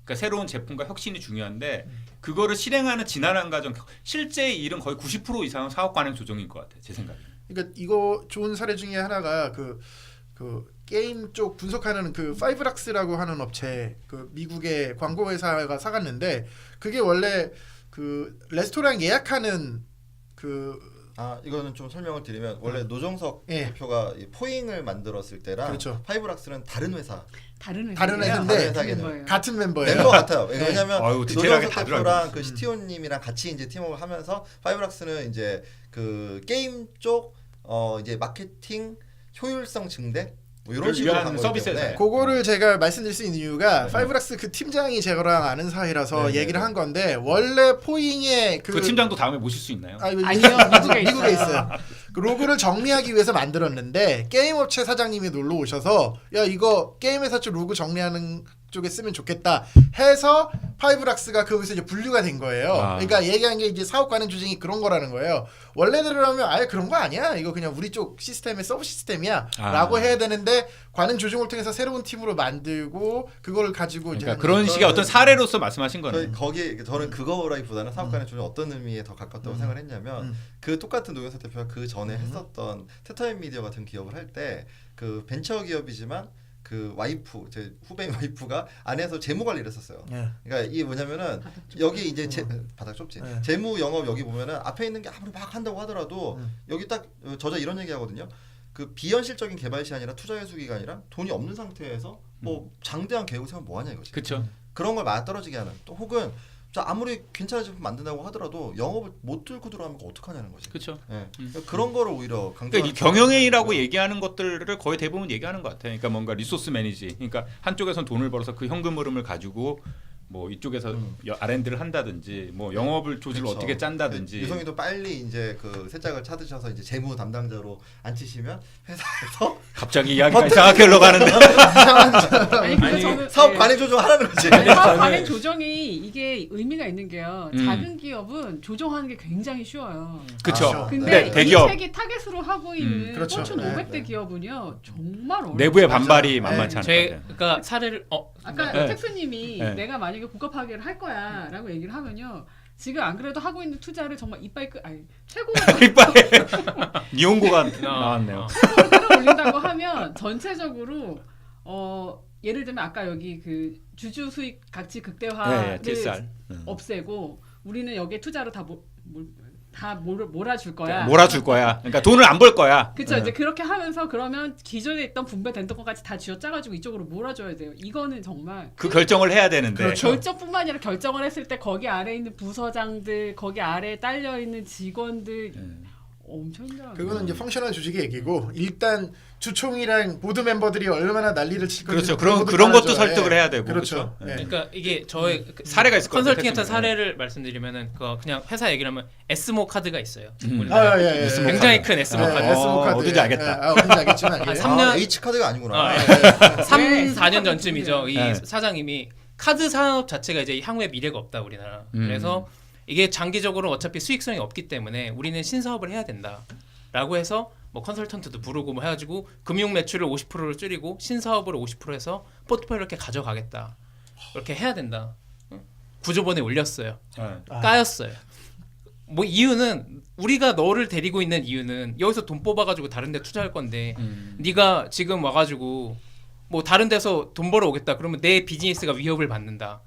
A: 그러니까 새로운 제품과 혁신이 중요한데 그거를 실행하는 지난한 과정 실제 일은 거의 90% 이상은 사업 관행 조정인 것 같아요. 제 생각에.
E: 그러니까 이거 좋은 사례 중에 하나가 그 게임 쪽 분석하는 그 파이브락스라고 하는 업체 그 미국의 광고 회사가 사갔는데 그게 원래 그 레스토랑 예약하는
C: 이거는 좀 설명을 드리면 원래 노정석
E: 예.
C: 대표가 이 포잉을 만들었을 때랑
E: 그렇죠.
C: 파이브락스는 다른 회사.
F: 다른
E: 회사인데
C: 회사 개념.
F: 거예요.
E: 같은 멤버예요.
C: 멤버 같아요.
E: 네.
C: 왜냐하면
A: 아유,
C: 그
A: 디테일하게
C: 노정석
A: 다 들어가
C: 대표랑
A: 있네.
C: 그 CTO님이랑 같이 이제 팀업을 하면서 파이브락스는 이제 그 게임 쪽 이제 마케팅 효율성 증대 뭐 이런 식으로
A: 위한
C: 간 거기
A: 서비스
C: 때문에
A: 회사예요.
E: 그거를 제가 말씀드릴 수 있는 이유가 파이브락스 그 팀장이 저랑 아는 사이라서
C: 네,
E: 얘기를
C: 네.
E: 한 건데 원래 포잉의
A: 그 팀장도 다음에 모실 수 있나요?
E: 아니요,
F: 미국에
E: 미국에 있어요. 그 로그를 정리하기 위해서 만들었는데 게임 업체 사장님이 놀러 오셔서 야 이거 게임 회사 쪽 로그 정리하는 쪽에 쓰면 좋겠다 해서 파이브락스가 거기서 이제 분류가 된 거예요.
A: 아.
E: 그러니까 얘기한 게 이제 사업 관행 조정이 그런 거라는 거예요. 원래대로라면 아예 그런 거 아니야. 이거 그냥 우리 쪽 시스템의 서브 시스템이야라고 해야 되는데 관행 조정을 통해서 새로운 팀으로 만들고 그거를 가지고
A: 그러니까
E: 이제
A: 그런 식의 어떤 사례로서 말씀하신 거네요.
C: 저는 그거라기보다는 사업간의 조정 어떤 의미에 더 가깝다고 생각을 했냐면 그 똑같은 노영석 대표가 그 전에 했었던 테터앤 미디어 같은 기업을 할 때 그 벤처 기업이지만 그 와이프 제 후배인 와이프가 안에서 재무 관리를 했었어요.
E: 예.
C: 그러니까 이게 뭐냐면은 여기 이제 바닥 좁지.
E: 네.
C: 재무 영업 여기 보면은 앞에 있는 게 아무리 막 한다고 하더라도 여기 딱 저자 이런 얘기 하거든요. 그 비현실적인 개발 시간이나 투자 회수 기간이랑 돈이 없는 상태에서 뭐 장대한 계획을 세우면 뭐 하냐 이거지.
A: 그렇죠.
C: 그런 걸 맞아떨어지게 하는 또 혹은 자 아무리 괜찮은 제품 만든다고 하더라도 영업을 못 들고 들어가면 어떡하냐는 거지.
A: 그렇죠.
C: 예. 그런 거를 오히려
A: 그러니까 이 경영회의라고 얘기하는 것들을 거의 대부분 얘기하는 것 같아요. 그러니까 뭔가 리소스 매니지. 그러니까 한쪽에선 돈을 벌어서 그 현금 흐름을 가지고 뭐 이쪽에서 R&D를 한다든지 뭐 영업을 조직을
C: 그렇죠.
A: 어떻게 짠다든지.
C: 유성이도 빨리 이제 그 새짝을 찾으셔서 이제 재무 담당자로 앉히시면 회사에서
A: 갑자기 이야기가 이상하게 흘러가는데.
F: 아니 근데 저는
C: 사업
F: 네.
C: 관행 조정하라는 거지.
F: 사업 관행 조정이 이게 의미가 있는 게요.
A: 음.
F: 작은 기업은 조정하는 게 굉장히 쉬워요.
A: 그렇죠.
F: 근데
A: 네,
F: 이
A: 대기업
F: 책이 타겟으로 하고 있는
E: 그렇죠.
F: 포춘
E: 네,
F: 500대
E: 네.
F: 기업은요 정말 어려워요.
A: 내부의 반발이
E: 맞아요.
A: 만만치 않은 것
B: 제
A: 같아요.
B: 그러니까 사례를
F: 아까
A: 네.
F: 텍스님이
A: 네.
F: 내가 만약에 국가 파괴를 할 거야라고 얘기를 하면요. 지금 안 그래도 하고 있는 투자를 정말 이빨 아니 최고로
A: 이빨에 니온고가 나왔네요.
F: 끌어올린다고 하면 전체적으로 예를 들면 아까 여기 그 주주 수익 가치 극대화를
A: DSR.
F: 없애고 우리는 여기에 투자로 다 몰아줄 거야.
A: 몰아줄 거야. 그러니까 돈을 안 벌 거야.
F: 그렇죠.
A: 네.
F: 이제 그렇게 하면서 그러면 기존에 있던 분배된 것까지 다 쥐어짜가지고 이쪽으로 몰아줘야 돼요. 이거는 정말
A: 그 결정을 해야 되는데.
E: 그렇죠.
F: 결정뿐만 아니라 결정을 했을 때 거기 아래 있는 부서장들, 거기 아래에 딸려 있는 직원들 엄청 힘들어요.
E: 그거는 이제 펑셔널 조직의 얘기고 일단 주총이랑 보드 멤버들이 얼마나 난리를 칠 건지
A: 그렇죠. 그런 것도 설득을 해야 되고.
E: 그렇죠.
A: 그렇죠.
E: 예.
B: 그러니까 이게 저의
A: 사례가 있을 것 같아요.
B: 컨설팅했던
A: 텍스님은.
B: 사례를 말씀드리면은 그냥 회사 얘기를 하면 에스모 카드가 있어요.
E: 아, 예, 예.
A: 에스모
B: 굉장히
A: 카드.
B: 큰 에스모
A: 네.
B: 카드.
E: 에스모 카드.
A: 어딘지 알겠다.
E: 예, 어딘지 알겠지만
B: 한
E: 예.
B: 3년
C: H 카드가 아니구나.
B: 아,
E: 예.
B: 3,
F: 네,
B: 4년 전쯤이죠. 이
A: 네.
B: 사장님이 카드 산업 자체가 이제 향후에 미래가 없다 우리나라. 그래서 이게 장기적으로 어차피 수익성이 없기 때문에 우리는 신사업을 해야 된다라고 해서 뭐 컨설턴트도 부르고 뭐 해가지고 금융 매출을 50%를 줄이고 신사업으로 50% 해서 포트폴리오 이렇게 가져가겠다. 이렇게 해야 된다. 구조본에 올렸어요.
A: 네.
B: 까였어요. 뭐 이유는 우리가 너를 데리고 있는 이유는 여기서 돈 뽑아가지고 다른데 투자할 건데 네가 지금 와가지고 뭐 다른 데서 돈 벌어 오겠다 그러면 내 비즈니스가 위협을 받는다.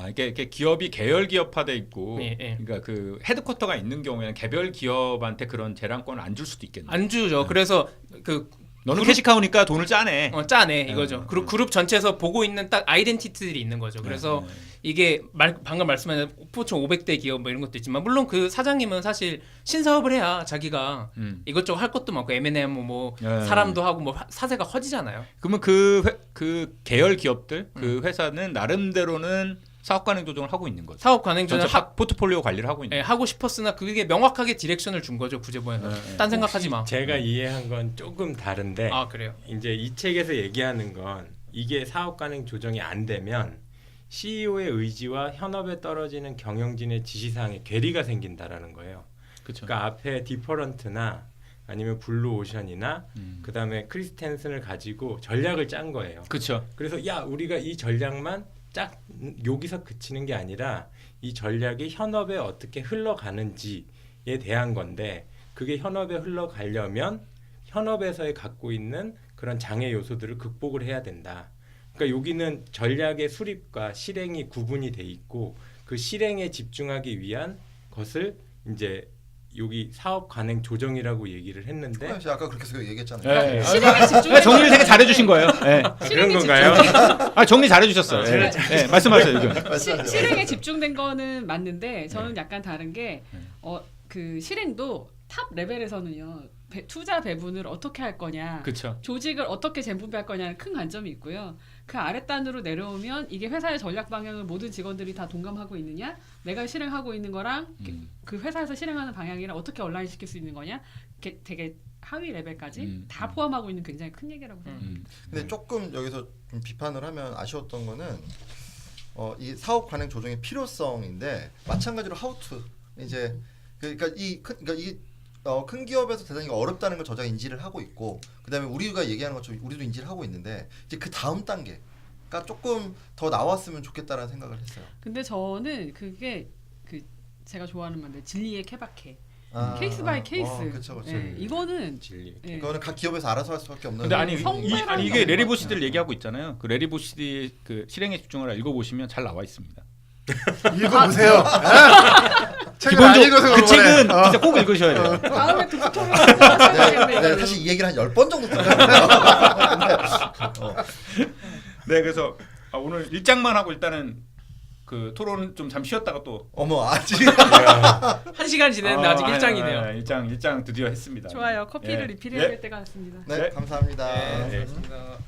A: 이게 기업이 계열 기업화돼 있고,
B: 예, 예.
A: 그러니까 그 헤드쿼터가 있는 경우에는 개별 기업한테 그런 재량권을 안 줄 수도 있겠네.
B: 안 주죠. 그래서 그
A: 너는 캐시카우니까 돈을 짜네.
B: 짜네 이거죠. 그리고 그룹 전체에서 보고 있는 딱 아이덴티티들이 있는 거죠. 그래서 이게 방금 말씀하신 포춘 500대 기업 뭐 이런 것도 있지만 물론 그 사장님은 사실 신사업을 해야 자기가 이것저것 할 것도 많고 M&A 뭐 사람도 하고 뭐 사세가 커지잖아요.
A: 그러면 그 계열 기업들 그 회사는 나름대로는 사업 관행 조정을 하고 있는 거죠.
B: 사업 관행조는
A: 포트폴리오 관리를 하고 있는.
B: 하고 싶었으나 그게 명확하게 디렉션을 준 거죠 구제본에서. 딴 생각하지 마.
D: 제가 이해한 건 조금 다른데
B: 아 그래요.
D: 이제 이 책에서 얘기하는 건 이게 사업 관행 조정이 안 되면 CEO의 의지와 현업에 떨어지는 경영진의 지시사항에 괴리가 생긴다라는 거예요.
A: 그렇죠.
D: 그러니까 앞에 디퍼런트나 아니면 블루오션이나 그다음에 크리스텐슨을 가지고 전략을 짠 거예요.
A: 그렇죠.
D: 그래서 야 우리가 이 전략만 딱 여기서 그치는 게 아니라 이 전략이 현업에 어떻게 흘러가는지에 대한 건데 그게 현업에 흘러가려면 현업에서의 갖고 있는 그런 장애 요소들을 극복을 해야 된다. 그러니까 여기는 전략의 수립과 실행이 구분이 돼 있고 그 실행에 집중하기 위한 것을 이제 여기 사업 관행 조정이라고 얘기를 했는데
C: 제가 아까 그렇게 해서 얘기했잖아요.
A: 네.
F: 실행에 집중해.
A: 정리를 되게 잘해주신 거예요. 네.
D: 그런 건가요?
A: 정리 잘해주셨어요. 네. 네. 말씀하세요. 이거.
F: 실행에 집중된 거는 맞는데 저는 약간 다른 게 그 실행도 탑 레벨에서는요 투자 배분을 어떻게 할 거냐,
A: 그렇죠.
F: 조직을 어떻게 재분배할 거냐는 큰 관점이 있고요. 그 아랫단으로 내려오면 이게 회사의 전략 방향을 모든 직원들이 다 동감하고 있느냐, 내가 실행하고 있는 거랑 그 회사에서 실행하는 방향이랑 어떻게 온라인 시킬 수 있는 거냐, 되게 하위 레벨까지 다 포함하고 있는 굉장히 큰 얘기라고 생각합니다.
C: 근데 조금 여기서 좀 비판을 하면 아쉬웠던 거는 이 사업 관행 조정의 필요성인데 마찬가지로 하우투 이제 그러니까 큰 기업에서 대단히 어렵다는 걸 저자가 인지를 하고 있고 그다음에 우리가 얘기하는 것처럼 우리도 인지를 하고 있는데 이제 그 다음 단계가 조금 더 나왔으면 좋겠다라는 생각을 했어요.
F: 근데 저는 그게 제가 좋아하는 말인데 진리의 케바케.
C: 아,
F: 케이스 바이 케이스.
C: 그렇죠.
F: 예, 이거는
D: 진리.
F: 예.
C: 이거는 각 기업에서 알아서 할 수밖에 없는.
A: 근데 아니
F: 성배라는
A: 이게
F: 게
A: 레리
F: 없는
A: 보시들 얘기하고 있잖아요. 그 레리 보시의 그 실행에 집중하라 읽어보시면 잘 나와 있습니다.
E: 읽어보세요. 책을
A: 기본적으로
E: 안 읽어서
A: 그
E: 그런
A: 책은
E: 거네.
A: 진짜 꼭 읽으셔야 돼요.
F: 다음에 또 토론을 하셔야
C: 네,
F: 되겠네요.
C: 사실 이 얘기를 한 10번 정도 들었거든요.
A: 네, 그래서 오늘 1장만 하고 일단은 그 토론 좀 잠시 쉬었다가 또
C: 어머 아직
B: 1시간 지냈는데 아직 1장이네요.
A: 1장 드디어 했습니다.
F: 좋아요. 커피를
A: 예.
F: 리필해야 될 때가 왔습니다.
C: 네, 감사합니다.
A: 네.
B: 고맙습니다.